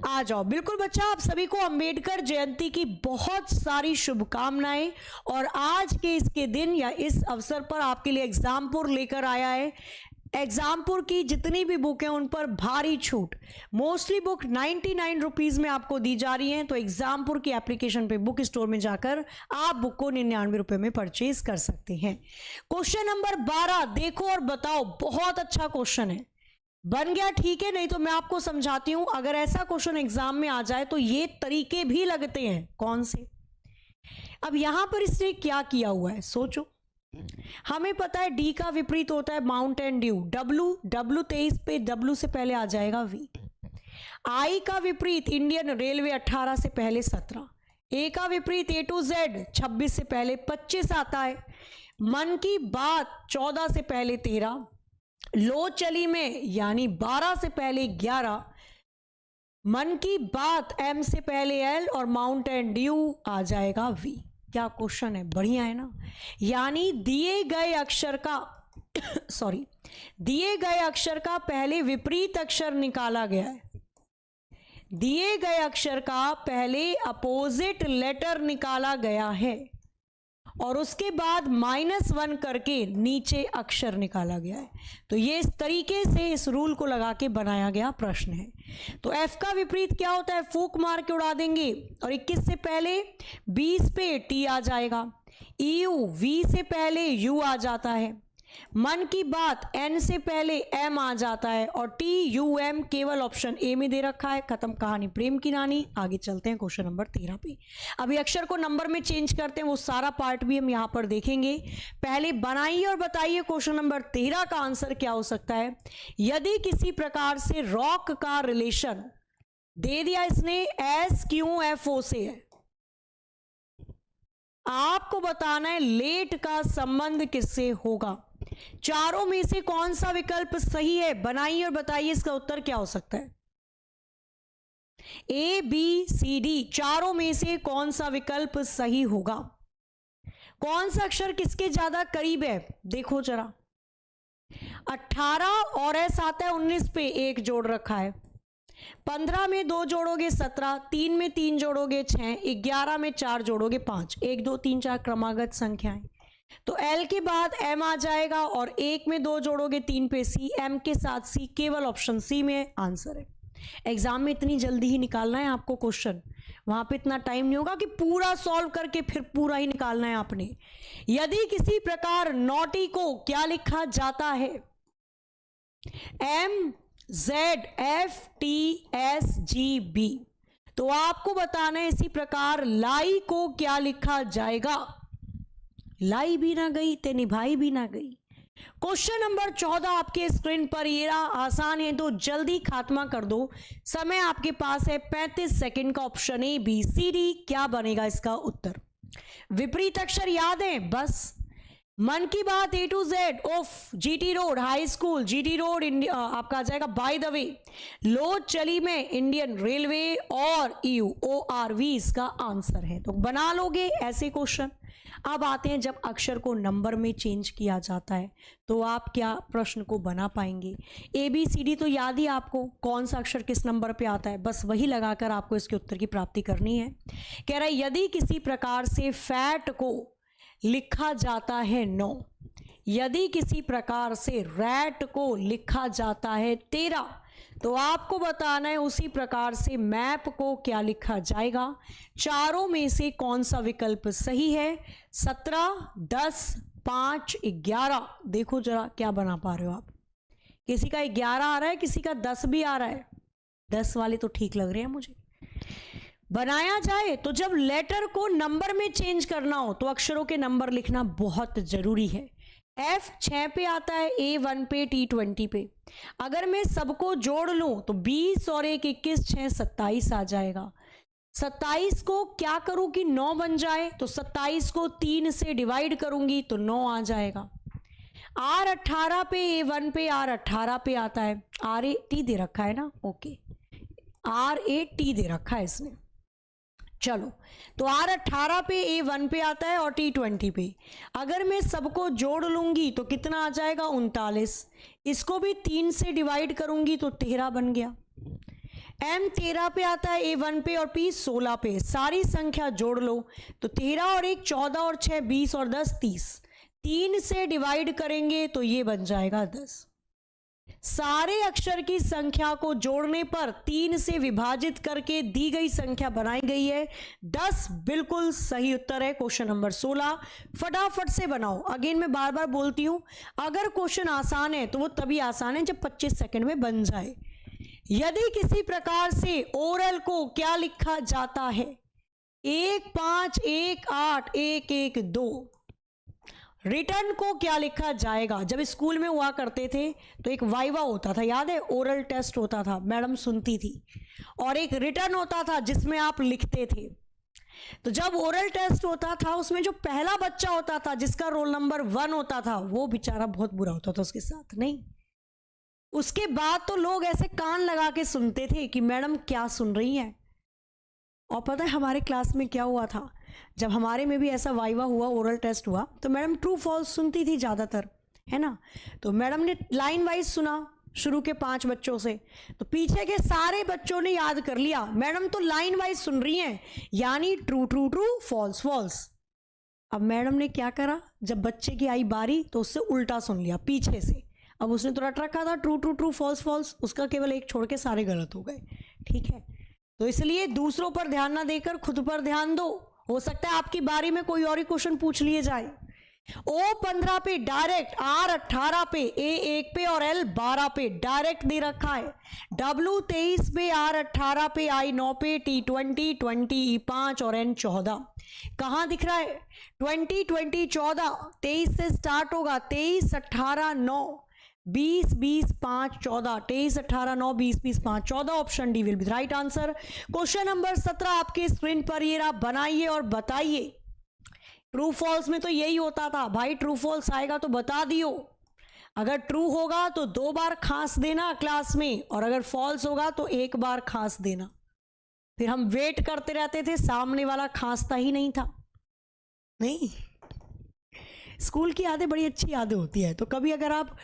आ जाओ। बिल्कुल बच्चा, आप सभी को अंबेडकर जयंती की बहुत सारी शुभकामनाएं। और आज के इसके दिन या इस अवसर पर आपके लिए एग्जामपुर लेकर आया है। एग्जामपुर की जितनी भी बुक है उन पर भारी छूट, मोस्टली बुक 99 रुपीज में आपको दी जा रही है। तो एग्जामपुर की एप्लीकेशन पे बुक स्टोर में जाकर आप बुक को 99 रुपए में परचेज कर सकते हैं। क्वेश्चन नंबर 12 देखो और बताओ। बहुत अच्छा क्वेश्चन है, बन गया ठीक है, नहीं तो मैं आपको समझाती हूं। अगर ऐसा क्वेश्चन एग्जाम में आ जाए तो ये तरीके भी लगते हैं। कौन से? अब यहां पर इसने क्या किया हुआ है सोचो। हमें पता है डी का विपरीत होता है माउंटेन ड्यू। डब्लू 23 पे डब्लू से पहले आ जाएगा वी। आई का विपरीत इंडियन रेलवे 18 से पहले 17। ए का विपरीत A to Z 26 से पहले 25 आता है। मन की बात 14 से पहले 13। लो चली में यानी 12 से पहले 11। मन की बात M से पहले L और माउंटेन ड्यू आ जाएगा V। क्या क्वेश्चन है, बढ़िया है ना। यानी दिए गए अक्षर का दिए गए अक्षर का पहले विपरीत अक्षर निकाला गया है। दिए गए अक्षर का पहले अपोजिट लेटर निकाला गया है और उसके बाद -1 करके नीचे अक्षर निकाला गया है। तो ये इस तरीके से इस रूल को लगा के बनाया गया प्रश्न है। तो F का विपरीत क्या होता है? फूक मार के उड़ा देंगे। और 21 से पहले 20 पे T आ जाएगा। EU V से पहले U आ जाता है। मन की बात N से पहले M आ जाता है और TUM केवल ऑप्शन A में दे रखा है। खत्म कहानी प्रेम की नानी। आगे चलते हैं क्वेश्चन नंबर 13 पे। अभी अक्षर को नंबर में चेंज करते हैं, वो सारा पार्ट भी हम यहां पर देखेंगे। पहले बनाइए और बताइए क्वेश्चन नंबर 13 का आंसर क्या हो सकता है। यदि किसी प्रकार से रॉक का रिलेशन दे दिया इसने SQFO से है, आपको बताना है लेट का संबंध किससे होगा। चारों में से कौन सा विकल्प सही है? बनाइए और बताइए इसका उत्तर क्या हो सकता है। ABCD चारों में से कौन सा विकल्प सही होगा? कौन सा अक्षर किसके ज्यादा करीब है? देखो जरा, 18 और S आता है 19 पे 1 जोड़ रखा है। 15 में 2 जोड़ोगे 17, 3 में 3 जोड़ोगे 6, 11 में 4 जोड़ोगे 5। 1 2 3 4 क्रमागत संख्याएं। तो L के बाद M आ जाएगा और 1 में 2 जोड़ोगे 3 पे C, M के साथ C, केवल ऑप्शन C में आंसर है। एग्जाम में इतनी जल्दी ही निकालना है आपको क्वेश्चन, वहां पे इतना टाइम नहीं होगा कि पूरा सॉल्व करके फिर पूरा ही निकालना है आपने। यदि किसी प्रकार नॉटी को क्या लिखा जाता है? MZFTSGB। तो आपको बताना है इसी प्रकार लाई को क्या लिखा जाएगा। लाई भी ना गई ते निभाई भी ना गई। क्वेश्चन नंबर 14 आपके स्क्रीन पर ये रहा। आसान है तो जल्दी खात्मा कर दो, समय आपके पास है 35 सेकंड का। ऑप्शन ABCD क्या बनेगा इसका उत्तर? विपरीत अक्षर याद है बस। मन की बात A to Z of GT road high school, GT road आपका आ जाएगा बाय द वे। लो चली में इंडियन रेलवे और EU ORV इसका आंसर है। तो बना लोगे ऐसे क्वेश्चन। अब आते हैं जब अक्षर को नंबर में चेंज किया जाता है तो आप क्या प्रश्न को बना पाएंगे। ABCD तो याद ही आपको, कौन सा अक्षर किस नंबर पे आता है, बस वही लगाकर आपको इसके उत्तर की प्राप्ति करनी है। कह रहा है यदि किसी प्रकार से फैट को लिखा जाता है 9, यदि किसी प्रकार से रैट को लिखा जाता है 13, तो आपको बताना है उसी प्रकार से मैप को क्या लिखा जाएगा। चारों में से कौन सा विकल्प सही है? 17, 10, 5, 11। देखो जरा क्या बना पा रहे हो आप। किसी का 11 आ रहा है, किसी का 10 भी आ रहा है। 10 वाले तो ठीक लग रहे हैं मुझे। बनाया जाए तो जब लेटर को नंबर में चेंज करना हो तो अक्षरों के नंबर लिखना बहुत जरूरी है। F 6 पे आता है, A 1 पे, T 20 पे। अगर मैं सबको जोड़ लूं तो 20 और 1 21, 6 27 आ जाएगा। 27 को क्या करूं कि 9 बन जाए, तो 27 को 3 से डिवाइड करूंगी तो 9 आ जाएगा। R18 पे A1 पे R18 पे आता है, R8 दे रखा है ना, ओके, R8 दे रखा है इसने। चलो, तो R18 पे A1 पे आता है और T20 पे। अगर मैं सबको जोड़ लूंगी तो कितना आ जाएगा, 39। इसको भी 3 से डिवाइड करूंगी तो 13 बन गया। M 13 पे आता है A1 पे और P 16 पे। सारी संख्या जोड़ लो तो 13 और 1 14 और 6 20 और 10 30। 3 से डिवाइड करेंगे तो ये बन जाएगा 10। सारे अक्षर की संख्या को जोड़ने पर 3 से विभाजित करके दी गई संख्या बनाई गई है 10। बिल्कुल सही उत्तर है क्वेश्चन नंबर 16। फटाफट से बनाओ। अगेन मैं बार बार बोलती हूं, अगर क्वेश्चन आसान है तो वो तभी आसान है जब 25 सेकंड में बन जाए। यदि किसी प्रकार से ओरल को क्या लिखा जाता है, 1 5 1 8 1 1 2। रिटर्न को क्या लिखा जाएगा? जब स्कूल में हुआ करते थे तो एक वाइवा होता था, याद है, ओरल टेस्ट होता था, मैडम सुनती थी, और एक रिटर्न होता था जिसमें आप लिखते थे। तो जब ओरल टेस्ट होता था उसमें जो पहला बच्चा होता था जिसका रोल नंबर 1 होता था, वो बेचारा बहुत बुरा होता था उसके साथ, नहीं। उसके बाद तो लोग ऐसे कान लगा के सुनते थे कि मैडम क्या सुन रही हैं। और पता है हमारे क्लास में क्या हुआ था, जब हमारे में भी ऐसा वाइवा हुआ, ओरल टेस्ट हुआ, तो मैडम ट्रू फॉल्स सुनती थी ज़्यादातर, है ना। तो मैडम ने लाइन वाइज सुना शुरू के 5 बच्चों से, तो पीछे के सारे बच्चों ने याद कर लिया मैडम तो लाइन वाइज सुन रही हैं, यानी true true true false false. अब मैडम ने क्या करा, जब बच्चे की आई बारी तो उससे उल्टा सुन लिया पीछे से। अब उसने तो रट रखा था true true true false false, उसका केवल एक छोड़ के सारे गलत हो गए, ठीक है। तो इसलिए दूसरों पर ध्यान ना देकर खुद पर ध्यान दो। हो सकता है आपकी बारी में कोई और ही क्वेश्चन पूछ लिए जाए। O15 पे डायरेक्ट, R18 पे, A1 पे और L12 पे डायरेक्ट दे रखा है। W23 पे, R18 पे, I9 पे, T20 20 E5 और N14 कहाँ दिख रहा है? 20 20 14 23 से स्टार्ट होगा, 23 18 9 20 20 5 14 23 18 9 20 20 5 14। Option D will B right answer. Question number 17 आपके स्क्रीन पर ये रहा, बनाइए और बताइए। ट्रू फॉल्स में तो यही होता था भाई, ट्रू फॉल्स आएगा तो बता दियो। अगर ट्रू होगा तो 2 बार खांस देना क्लास में, और अगर फॉल्स होगा तो 1 बार खांस देना। फिर हम वेट करते रहते थे, सामने वाला खांसता ही नहीं था। नहीं, स्कूल की यादें बड़ी अच्छी यादें होती है। तो कभी अगर आप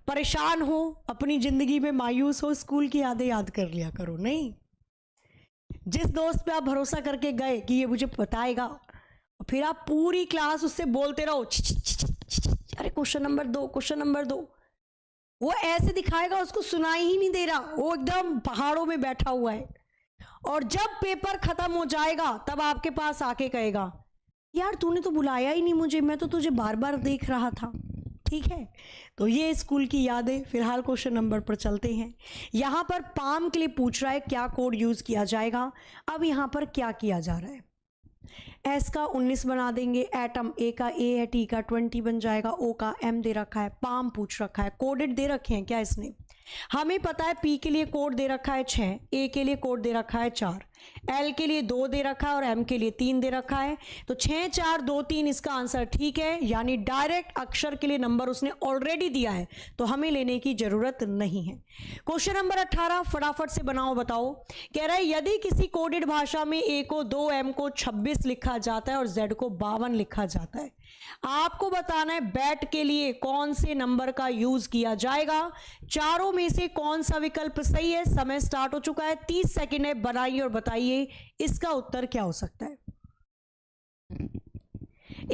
परेशान हो, अपनी जिंदगी में मायूस हो, स्कूल की यादें याद कर लिया करो। नहीं, जिस दोस्त पे आप भरोसा करके गए कि ये मुझे बताएगा, फिर आप पूरी क्लास उससे बोलते रहो अरे क्वेश्चन नंबर 2 क्वेश्चन नंबर 2, वो ऐसे दिखाएगा उसको सुनाई ही नहीं दे रहा, वो एकदम पहाड़ों में बैठा हुआ है। और जब पेपर खत्म हो जाएगा तब आपके पास आके कहेगा यार तूने तो बुलाया ही नहीं मुझे, मैं तो तुझे बार बार देख रहा था। ठीक है, तो ये स्कूल की यादें। फिलहाल क्वेश्चन नंबर पर चलते हैं। यहाँ पर पाम के लिए पूछ रहा है क्या कोड यूज किया जाएगा। अब यहाँ पर क्या किया जा रहा है, एस का 19 बना देंगे, एटम ए का ए है, टी का 20 बन जाएगा, ओ का एम दे रखा है, पाम पूछ रखा है, कोडेड दे रखे हैं क्या इसने। हमें पता है पी के लिए कोड दे रखा है 6, ए के लिए कोड दे रखा है 4, एल के लिए 2 दे रखा है और एम के लिए 3 दे रखा है। तो 6 4 2 3 इसका आंसर ठीक है, यानी डायरेक्ट अक्षर के लिए नंबर उसने ऑलरेडी दिया है, तो हमें लेने की जरूरत नहीं है। क्वेश्चन नंबर 18 फटाफट से बनाओ, बताओ। कह रहा है यदि किसी कोडेड भाषा में ए को 2, एम को 26 लिखा जाता है और जेड को 52 लिखा जाता है, आपको बताना है बैट के लिए कौन से नंबर का यूज किया जाएगा। चारों में से कौन सा विकल्प सही है। समय स्टार्ट हो चुका है, 30 सेकंड है, बनाइए और बताइए इसका उत्तर क्या हो सकता है।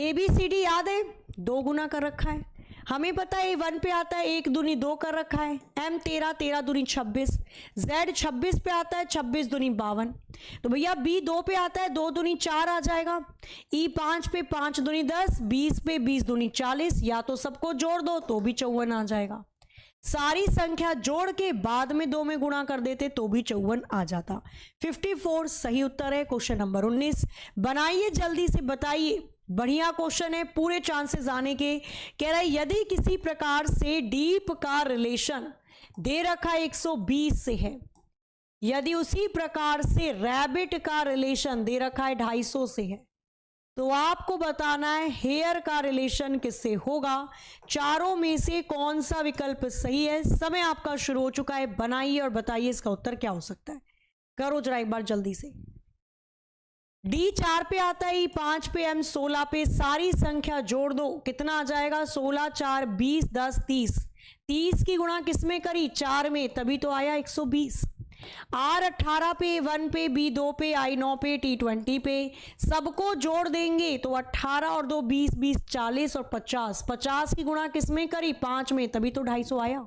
ABCD याद है, 2 गुना कर रखा है। हमें पता है A1 पे आता है 1 दूनी 2 कर रखा है, M 13 13 दूनी 26, Z 26 पे आता है 26 दूनी 52। तो भैया B 2 पे आता है 2 दूनी 4 आ जाएगा, E 5 पे 5 दूनी 10, 20 पे 20 दूनी 40, या तो सबको जोड़ दो तो भी 54 आ जाएगा। सारी संख्या जोड़ के बाद में 2 में गुणा कर देते तो भी 54 आ जाता। 54 सही उत्तर है क्वेश्चन नंबर 19। बनाइए जल्दी से, बताइए। बढ़िया क्वेश्चन है, पूरे चांसेस आने के। कह रहा है यदि किसी प्रकार से डीप का रिलेशन दे रखा 120 से है, यदि उसी प्रकार से रैबिट का रिलेशन दे रखा है 250 से है, तो आपको बताना है हेयर का रिलेशन किससे होगा। चारों में से कौन सा विकल्प सही है। समय आपका शुरू हो चुका है, बनाइए और बताइए इसका उत्तर क्या हो सकता है। करो जरा एक बार जल्दी से। डी 4 पे आता है, ई 5 पे, एम 16 पे। सारी संख्या जोड़ दो, कितना आ जाएगा। 16 4 20 10 30। 30 की गुणा किसमें करी, 4 में, तभी तो आया 120। आर 18 पे, 1 पे, बी 2 पे, आई 9 पे, टी 20 पे। सबको जोड़ देंगे तो 18 और 2 20, 20 40 और 50। 50 की गुणा किसमें करी, 5 में, तभी तो 250 आया।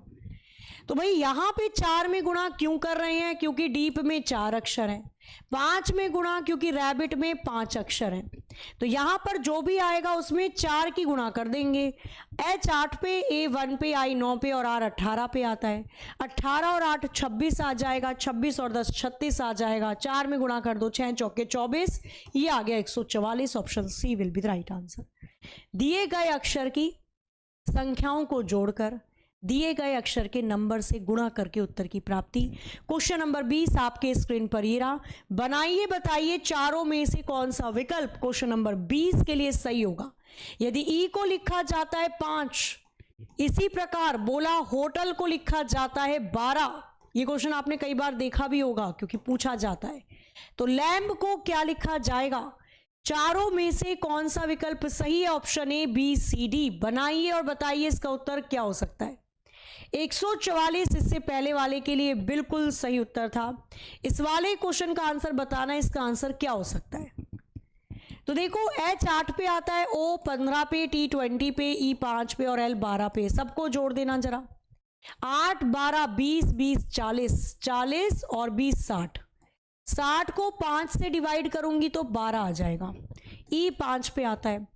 तो भाई यहां पे 4 में गुणा क्यों कर रहे हैं, क्योंकि डीप में 4 अक्षर हैं। 5 में गुणा क्योंकि रैबिट में 5 अक्षर हैं। तो यहां पर जो भी आएगा उसमें 4 की गुणा कर देंगे। एच 8 पे, ए 1 पे, आई 9 पे और आर 18 पे आता है। 18 और 8 26 आ जाएगा, 26 और 10 36 आ जाएगा। 4 में गुणा कर दो, 6 चौके 24, ये आ गया 144। Option C will be the right answer. दिए गए अक्षर की संख्याओं को जोड़कर दिए गए अक्षर के नंबर से गुणा करके उत्तर की प्राप्ति। क्वेश्चन नंबर 20 आपके स्क्रीन पर ये रहा। बनाइए बताइए चारों में से कौन सा विकल्प क्वेश्चन नंबर 20 के लिए सही होगा। यदि ई को लिखा जाता है 5, इसी प्रकार बोला होटल को लिखा जाता है 12। ये क्वेश्चन आपने कई बार देखा भी होगा क्योंकि पूछा जाता है। तो लैंब को क्या लिखा जाएगा। चारों में से कौन सा विकल्प सही है। Option A B C D. बनाइए और बताइए इसका उत्तर क्या हो सकता है। 144 इससे पहले वाले के लिए बिल्कुल सही उत्तर था। इस वाले क्वेश्चन का आंसर बताना है, इसका आंसर क्या हो सकता है। तो देखो H 8 पे आता है, O 15 पे, T 20 पे, E 5 पे और L 12 पे। सबको जोड़ देना जरा। 8 12 20 20 40, 40 और 20 60। 60 को 5 से डिवाइड करूंगी तो 12 आ जाएगा। E 5 पे आता है।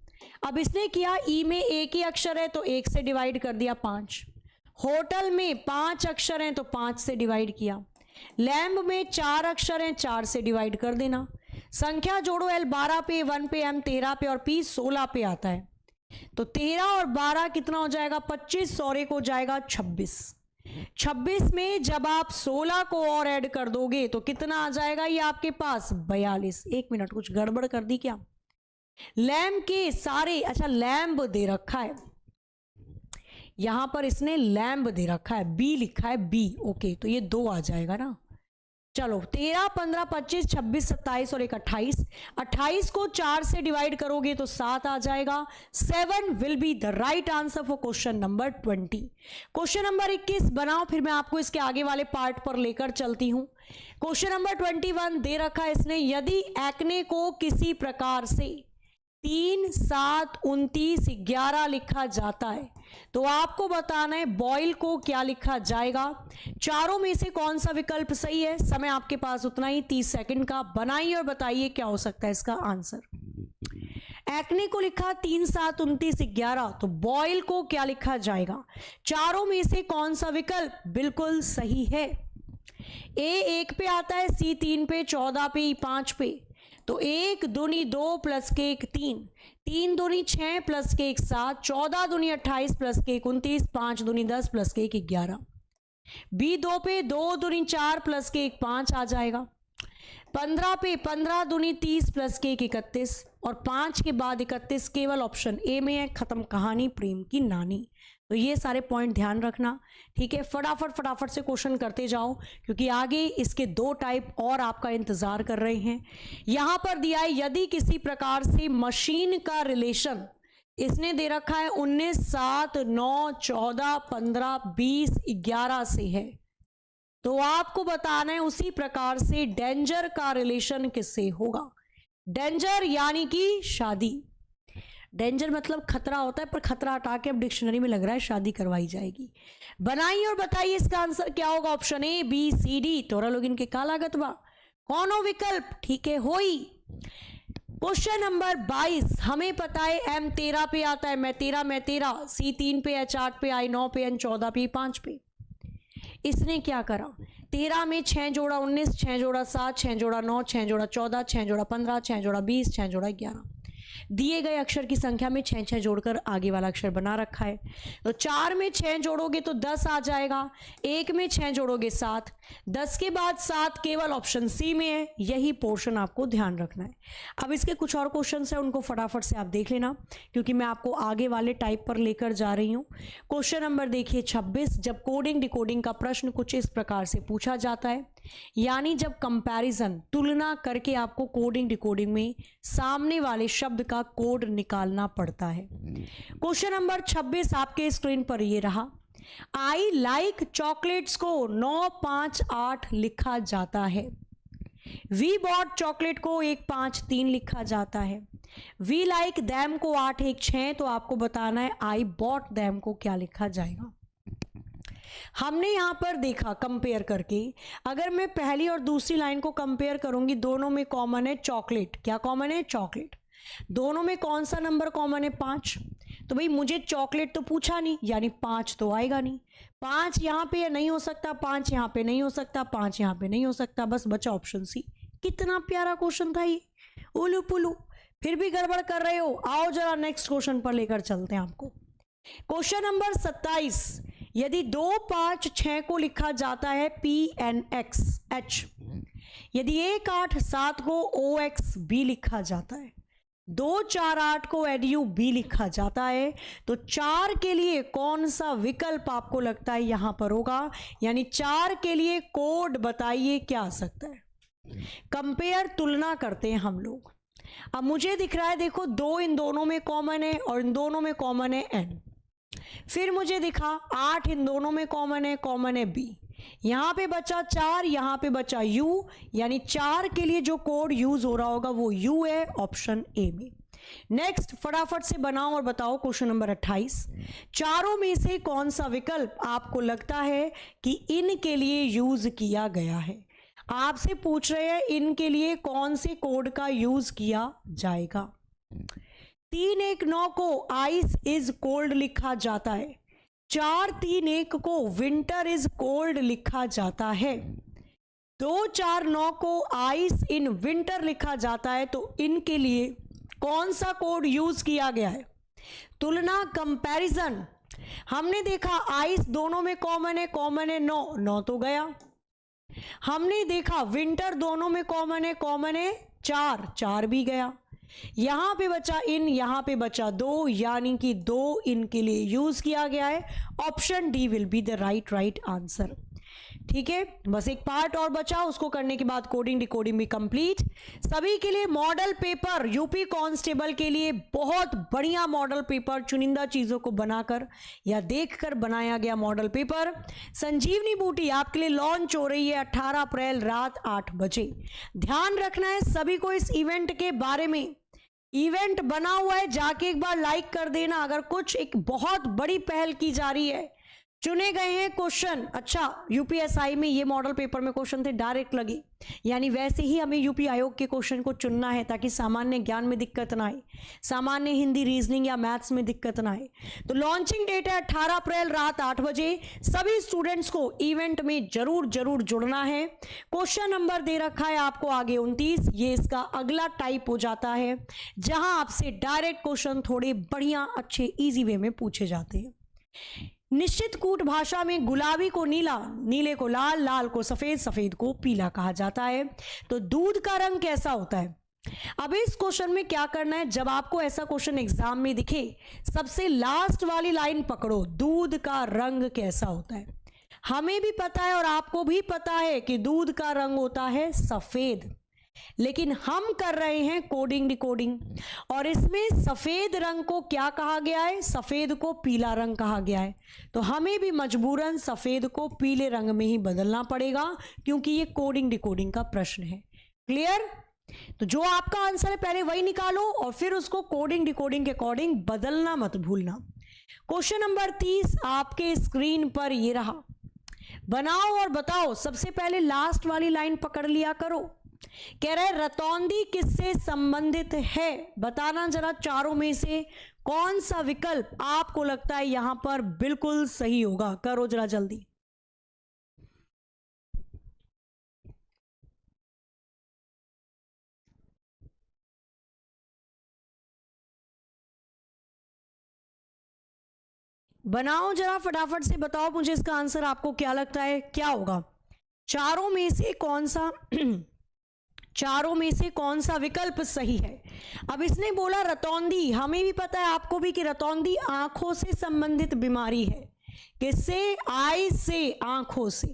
अब इसने किया, E में एक ही अक्षर है तो 1 से डिवाइड कर दिया 5। होटल में 5 अक्षर हैं तो 5 से डिवाइड किया। लैम्ब में 4 अक्षर हैं, 4 से डिवाइड कर देना। संख्या जोड़ो, L 12 पे, 1 पे, M 13 पे और P 16 पे आता है। तो 13 और 12 कितना हो जाएगा, 25, सौरे को जाएगा 26। 26 में जब आप 16 को और ऐड कर दोगे तो कितना आ जाएगा, ये आपके पास 42। एक मिनट, कुछ गड़बड़ कर दी क्या। लैम्ब के सारे, अच्छा लैम्ब दे रखा है यहां पर, इसने लैम्ब दे रखा है, बी लिखा है बी। ओके, तो ये 2 आ जाएगा ना। चलो 13 15 25 26 27 और एक 28। 28 को 4 से डिवाइड करोगे तो 7 आ जाएगा। 7 will be the right answer for question number 20। Question number 21 बनाओ, फिर मैं आपको इसके आगे वाले पार्ट पर लेकर चलती हूं। क्वेश्चन नंबर 21 दे रखा है इसने, यदि एक्ने को किसी प्रकार से 3 7 29 11 लिखा जाता है तो आपको बताना है बॉयल को क्या लिखा जाएगा। चारों में से कौन सा विकल्प सही है। समय आपके पास उतना ही, 30 सेकंड का। बनाइए और बताइए क्या हो सकता है इसका आंसर। एक्ने को लिखा 3 7 29 11, तो बॉयल को क्या लिखा जाएगा। चारों में से कौन सा विकल्प बिल्कुल सही है। ए 1 पे आता है, सी 3 पे, 14 पे, 5 पे। तो 1 दूनी 2 प्लस के 1 3, 3 दूनी 6 प्लस के 1 7, 14 दूनी 28 प्लस के 1 29, 5 दूनी 10 प्लस के 1 11। बी 2 पे 2 दूनी 4 प्लस के 1 5 आ जाएगा। 15 पे 15 दूनी 30 प्लस के 1 31 और 5 के बाद 31 केवल ऑप्शन ए में है। खत्म कहानी, प्रेम की नानी। तो ये सारे पॉइंट ध्यान रखना, ठीक है। फटाफट से क्वेश्चन करते जाओ क्योंकि आगे इसके 2 टाइप और आपका इंतजार कर रहे हैं। यहां पर दिया है, यदि किसी प्रकार से मशीन का रिलेशन इसने दे रखा है 19 7 9 14 15 20 11 से है, तो आपको बताना है उसी प्रकार से डेंजर का रिलेशन किससे होगा। डेंजर यानी कि शादी। डेंजर मतलब खतरा होता है, पर खतरा हटा के अब डिक्शनरी में लग रहा है शादी करवाई जाएगी। बनाइए और बताइए इसका आंसर क्या होगा। Option A B C D. तोरा लोग इनके काला गतबा कौनो विकल्प, ठीक है, होई। क्वेश्चन नंबर 22 हमें पता है M 13 पे आता है, मैं 13, C 3 पे, H 8 पे, I 9 पे, N 14 पे, 5 पे। इसने क्या करा, 13 में 6 जोड़ा 19, 6 जोड़ा 7, 6 जोड़ा 9, 6 जोड़ा 14, 6 जोड़ा 15, 6 जोड़ा 20, 6 जोड़ा 11। दिए गए अक्षर की संख्या में 6 जोड़कर आगे वाला अक्षर बना रखा है। तो 4 में 6 जोड़ोगे तो 10 आ जाएगा, 1 में 6 जोड़ोगे 7, 10 के बाद 7 केवल ऑप्शन सी में है। यही पोर्शन आपको ध्यान रखना है। अब इसके कुछ और क्वेश्चन है, उनको फटाफट से आप देख लेना, क्योंकि मैं आपको आगे वाले टाइप पर लेकर जा रही हूँ। क्वेश्चन नंबर देखिए 26। जब कोडिंग डिकोडिंग का प्रश्न कुछ इस प्रकार से पूछा जाता है, यानी जब कंपैरिजन तुलना करके आपको कोडिंग डिकोडिंग में सामने वाले शब्द का कोड निकालना पड़ता है। क्वेश्चन नंबर 26 आपके स्क्रीन पर ये रहा। आई लाइक चॉकलेट्स को 958 लिखा जाता है। वी बॉट चॉकलेट को 153 लिखा जाता है। वी लाइक दैम को 816, तो आपको बताना है आई बॉट दैम को क्या लिखा जाएगा। हमने यहां पर देखा कंपेयर करके, अगर मैं पहली और दूसरी लाइन को कंपेयर करूंगी, दोनों में कॉमन है चॉकलेट। क्या कॉमन है? चॉकलेट। दोनों में कौन सा नंबर कॉमन है? 5। तो भाई मुझे चॉकलेट तो पूछा नहीं, यानी 5 तो आएगा नहीं। 5 यहां पे नहीं हो सकता, 5 यहां पे नहीं हो सकता, 5 यहां पे नहीं हो सकता, बस बचा ऑप्शन सी। कितना प्यारा क्वेश्चन था ये, उलू पुलू। फिर भी गड़बड़ कर रहे हो, आओ जरा नेक्स्ट क्वेश्चन पर लेकर चलते हैं आपको। Question number 27। यदि 2 5 6 को लिखा जाता है PNXH, यदि 1 8 7 को OXB लिखा जाता है, 2 4 8 को EDUB लिखा जाता है, तो 4 के लिए कौन सा विकल्प आपको लगता है यहां पर होगा? यानी 4 के लिए कोड बताइए क्या आ सकता है। कंपेयर तुलना करते हैं हम लोग। अब मुझे दिख रहा है, देखो 2 इन दोनों में कॉमन है और इन दोनों में कॉमन है N। फिर मुझे दिखा 8 इन दोनों में कॉमन है B। यहां पे बचा 4, यहां पे बचा U, यानी 4 के लिए जो कोड यूज हो रहा होगा वो U है, ऑप्शन ए में। नेक्स्ट फटाफट से बनाओ और बताओ क्वेश्चन नंबर 28। चारों में से कौन सा विकल्प आपको लगता है कि इनके लिए यूज किया गया है? आपसे पूछ रहे हैं इनके लिए कौन से कोड का यूज किया जाएगा। 3 1 9 को आइस इज कोल्ड लिखा जाता है। 4 3 1 को विंटर इज कोल्ड लिखा जाता है। 2 4 9 को आइस इन विंटर लिखा जाता है, तो इनके लिए कौन सा कोड यूज किया गया है? तुलना, कंपैरिजन। हमने देखा आइस दोनों में कॉमन है 9 9 तो गया। हमने देखा विंटर दोनों में कॉमन है 4 4 भी गया। यहां पे बचा इन, यहां पे बचा 2, यानी कि 2 इनके लिए यूज किया गया है। Option D will be the right answer. ठीक है, बस एक पार्ट और बचा, उसको करने के बाद कोडिंग डिकोडिंग भी कंप्लीट। सभी के लिए मॉडल पेपर, यूपी कांस्टेबल के लिए बहुत बढ़िया मॉडल पेपर, चुनिंदा चीजों को बनाकर या देखकर बनाया गया मॉडल पेपर संजीवनी बूटी आपके लिए लॉन्च हो रही है 18 अप्रैल रात 8 बजे। ध्यान रखना है सभी को इस इवेंट के बारे में। इवेंट बना हुआ है, जाके एक बार लाइक कर देना। अगर कुछ एक बहुत बड़ी पहल की जा रही है, चुने गए हैं क्वेश्चन। अच्छा, यूपीएसआई में ये मॉडल पेपर में क्वेश्चन थे डायरेक्ट लगे, यानी वैसे ही हमें यूपी आयोग के क्वेश्चन को चुनना है ताकि सामान्य ज्ञान में दिक्कत ना आए, सामान्य हिंदी, रीजनिंग या मैथ्स में दिक्कत ना आए। तो लॉन्चिंग डेट है 18 अप्रैल रात 8 बजे। सभी स्टूडेंट्स को इवेंट में जरूर जुड़ना है। क्वेश्चन नंबर दे रखा है आपको आगे 29। ये इसका अगला टाइप हो जाता है जहां आपसे डायरेक्ट क्वेश्चन थोड़े बढ़िया अच्छे ईजी वे में पूछे जाते हैं। निश्चित कूट भाषा में गुलाबी को नीला, नीले को लाल, लाल को सफेद, सफेद को पीला कहा जाता है। तो दूध का रंग कैसा होता है? अब इस क्वेश्चन में क्या करना है, जब आपको ऐसा क्वेश्चन एग्जाम में दिखे, सबसे लास्ट वाली लाइन पकड़ो, दूध का रंग कैसा होता है। हमें भी पता है और आपको भी पता है कि दूध का रंग होता है सफेद, लेकिन हम कर रहे हैं कोडिंग डिकोडिंग, और इसमें सफेद रंग को क्या कहा गया है? सफेद को पीला रंग कहा गया है। तो हमें भी मजबूरन सफेद को पीले रंग में ही बदलना पड़ेगा, क्योंकि ये कोडिंग डिकोडिंग का प्रश्न है। क्लियर? तो जो आपका आंसर है पहले वही निकालो और फिर उसको कोडिंग डिकोडिंग के अकॉर्डिंग बदलना मत भूलना। क्वेश्चन नंबर 30 आपके स्क्रीन पर ये रहा। बनाओ और बताओ। सबसे पहले लास्ट वाली लाइन पकड़ लिया करो। कह रहे रतौंधी किससे संबंधित है? बताना जरा चारों में से कौन सा विकल्प आपको लगता है यहां पर बिल्कुल सही होगा। करो जरा जल्दी। बनाओ जरा फटाफट से, बताओ मुझे इसका आंसर आपको क्या लगता है क्या होगा। चारों में से कौन सा चारों में से कौन सा विकल्प सही है। अब इसने बोला रतौंधी, हमें भी पता है आपको भी कि रतौंधी आंखों से संबंधित बीमारी है। किससे? आई से, आंखों से।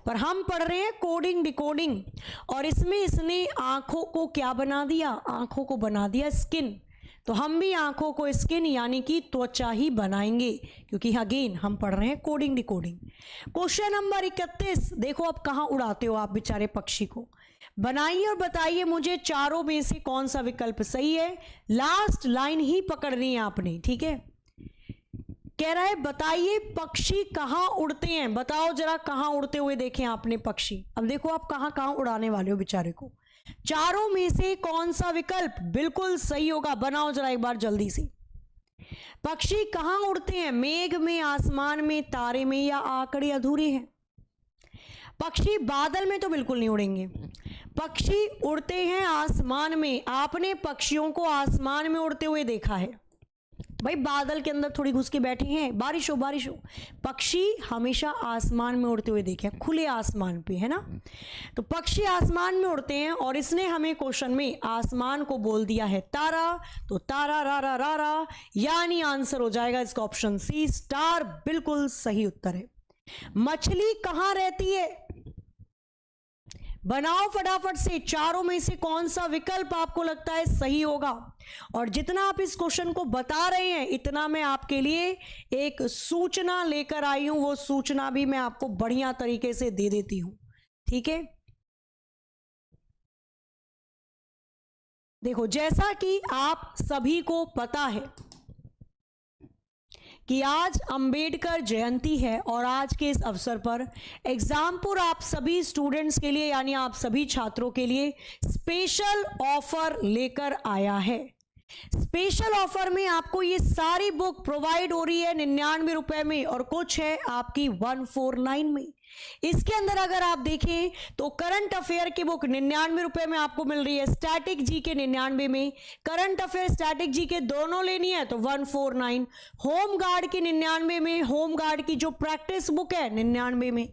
पर हम पढ़ रहे हैं कोडिंग डिकोडिंग, और इसमें इसने आंखों को क्या बना दिया? आंखों को बना दिया स्किन। तो हम भी आंखों को स्किन यानी कि त्वचा ही बनाएंगे, क्योंकि अगेन हम पढ़ रहे हैं कोडिंग डिकोडिंग। क्वेश्चन नंबर 31, देखो अब कहाँ उड़ाते हो आप बेचारे पक्षी को। बनाइए और बताइए मुझे चारों में से कौन सा विकल्प सही है। लास्ट लाइन ही पकड़नी है आपने, ठीक है। कह रहा है बताइए पक्षी कहाँ उड़ते हैं, बताओ जरा कहाँ उड़ते हुए देखें आपने पक्षी। अब देखो आप कहाँ कहाँ उड़ाने वाले हो बेचारे को। चारों में से कौन सा विकल्प बिल्कुल सही होगा, बनाओ जरा एक बार जल्दी से। पक्षी कहाँ उड़ते हैं? मेघ में, आसमान में, तारे में, या आंकड़े अधूरे हैं? पक्षी बादल में तो बिल्कुल नहीं उड़ेंगे। पक्षी उड़ते हैं आसमान में। आपने पक्षियों को आसमान में उड़ते हुए देखा है? भाई बादल के अंदर थोड़ी घुस के बैठे हैं, बारिश हो बारिश हो। पक्षी हमेशा आसमान में उड़ते हुए देखे, खुले आसमान पे, है ना। तो पक्षी आसमान में उड़ते हैं, और इसने हमें क्वेश्चन में आसमान को बोल दिया है तारा। तो तारा रा रा रा रा, यानी आंसर हो जाएगा इसका ऑप्शन सी, स्टार, बिल्कुल सही उत्तर है। मछली कहाँ रहती है? बनाओ फटाफट से, चारों में से कौन सा विकल्प आपको लगता है सही होगा। और जितना आप इस क्वेश्चन को बता रहे हैं इतना मैं आपके लिए एक सूचना लेकर आई हूं, वो सूचना भी मैं आपको बढ़िया तरीके से दे देती हूं, ठीक है। देखो जैसा कि आप सभी को पता है कि आज अंबेडकर जयंती है, और आज के इस अवसर पर एग्जामपुर आप सभी स्टूडेंट्स के लिए यानी आप सभी छात्रों के लिए स्पेशल ऑफर लेकर आया है। स्पेशल ऑफर में आपको ये सारी बुक प्रोवाइड हो रही है 99 रुपए में, और कुछ है आपकी 149 में। इसके अंदर अगर आप देखें तो करंट अफेयर की बुक 99 रुपए में आपको मिल रही है, स्टैटिक जी के 99 में, करंट अफेयर स्टैटिक जी के दोनों लेनी है तो 149, होम गार्ड की 99 में, होम गार्ड की जो प्रैक्टिस बुक है 99 में,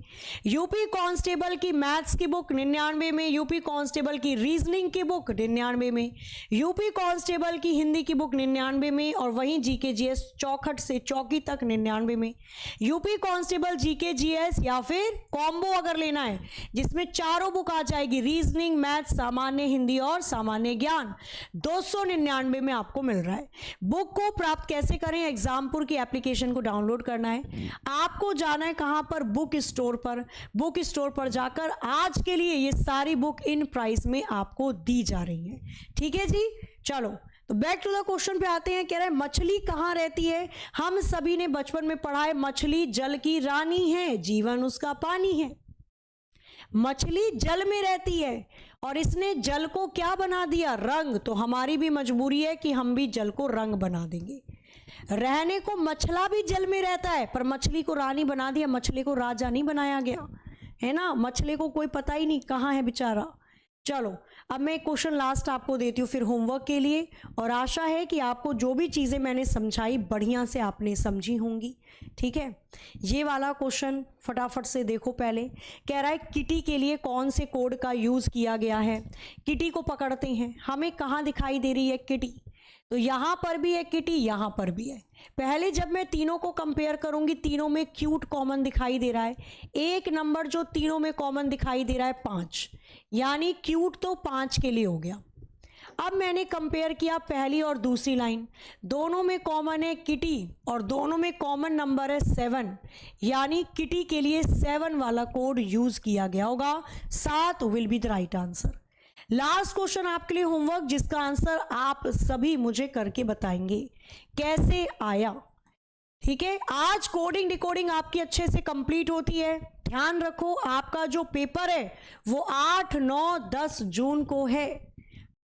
यूपी कांस्टेबल की मैथ्स की बुक 99 में, यूपी कांस्टेबल की रीजनिंग की बुक 99 में, यूपी कांस्टेबल की हिंदी की बुक 99 में, और वहीं जीके जीएस चौखट से चौकी तक 99 में, यूपी कांस्टेबल जीके जीएस या फिर कॉम्बो अगर लेना है जिसमें चारों बुक आ जाएगी, रीजनिंग, मैथ, सामान्य हिंदी और सामान्य ज्ञान, 299 में आपको मिल रहा है। बुक को प्राप्त कैसे करें? एग्जामपुर की एप्लीकेशन को डाउनलोड करना है, आपको जाना है कहां पर? बुक स्टोर पर। बुक स्टोर पर जाकर आज के लिए ये सारी बुक इन प्राइस में आपको दी जा रही है, ठीक है जी। चलो तो बैक टू द क्वेश्चन पे आते हैं। कह रहा है मछली कहाँ रहती है? हम सभी ने बचपन में पढ़ा है मछली जल की रानी है, जीवन उसका पानी है। मछली जल में रहती है, और इसने जल को क्या बना दिया? रंग। तो हमारी भी मजबूरी है कि हम भी जल को रंग बना देंगे। रहने को मछला भी जल में रहता है, पर मछली को रानी बना दिया, मछली को राजा नहीं बनाया गया, है ना। मछली को कोई पता ही नहीं कहाँ है बेचारा। चलो अब मैं क्वेश्चन लास्ट आपको देती हूँ फिर होमवर्क के लिए, और आशा है कि आपको जो भी चीज़ें मैंने समझाई बढ़िया से आपने समझी होंगी, ठीक है। ये वाला क्वेश्चन फटाफट से देखो पहले। कह रहा है किटी के लिए कौन से कोड का यूज़ किया गया है। किटी को पकड़ते हैं, हमें कहाँ दिखाई दे रही है किटी? तो यहाँ पर भी है किटी, यहाँ पर भी है। पहले जब मैं तीनों को कंपेयर करूंगी, तीनों में क्यूट कॉमन दिखाई दे रहा है। एक नंबर जो तीनों में कॉमन दिखाई दे रहा है 5, यानी क्यूट तो 5 के लिए हो गया। अब मैंने कंपेयर किया पहली और दूसरी लाइन, दोनों में कॉमन है किटी और दोनों में कॉमन नंबर है 7, यानी किटी के लिए 7 वाला कोड यूज किया गया होगा। 7 will be the right answer. Last question आपके लिए होमवर्क, जिसका आंसर आप सभी मुझे करके बताएंगे कैसे आया, ठीक है। आज कोडिंग डिकोडिंग आपकी अच्छे से कंप्लीट होती है। ध्यान रखो आपका जो पेपर है वो 8, 9, 10 जून को है।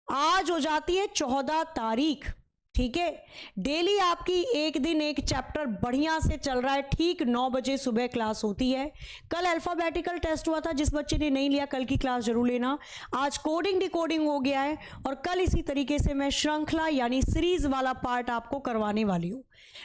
आज हो जाती है 14 तारीख, ठीक है, डेली आपकी एक दिन एक चैप्टर बढ़िया से चल रहा है, ठीक 9 बजे सुबह क्लास होती है। कल अल्फाबेटिकल टेस्ट हुआ था, जिस बच्चे ने नहीं लिया कल की क्लास जरूर लेना। आज कोडिंग डिकोडिंग हो गया है और कल इसी तरीके से मैं श्रृंखला यानी सीरीज वाला पार्ट आपको करवाने वाली हूँ।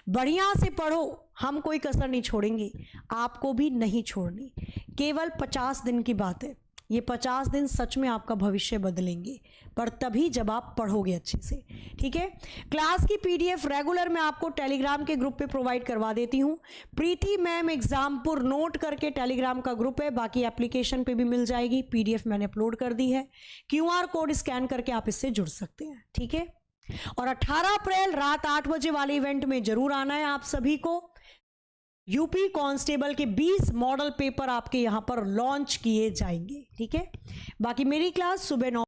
बढ़िया से पढ़ो, हम कोई कसर नहीं छोड़ेंगे, आपको भी नहीं छोड़नी। केवल 50 दिन की बात है, ये 50 दिन सच में आपका भविष्य बदलेंगे, पर तभी जब आप पढ़ोगे अच्छे से। ठीक है, क्लास की पीडीएफ रेगुलर मैं आपको टेलीग्राम के ग्रुप पे प्रोवाइड करवा देती हूँ। प्रीति मैम एग्जामपुर नोट करके टेलीग्राम का ग्रुप है, बाकी एप्लीकेशन पे भी मिल जाएगी। पीडीएफ मैंने अपलोड कर दी है, क्यूआर कोड स्कैन करके आप इससे जुड़ सकते हैं। ठीक है, और 18 अप्रैल रात 8 बजे वाले इवेंट में जरूर आना है आप सभी को। यूपी कांस्टेबल के 20 मॉडल पेपर आपके यहां पर लॉन्च किए जाएंगे। ठीक है, बाकी मेरी क्लास सुबह 9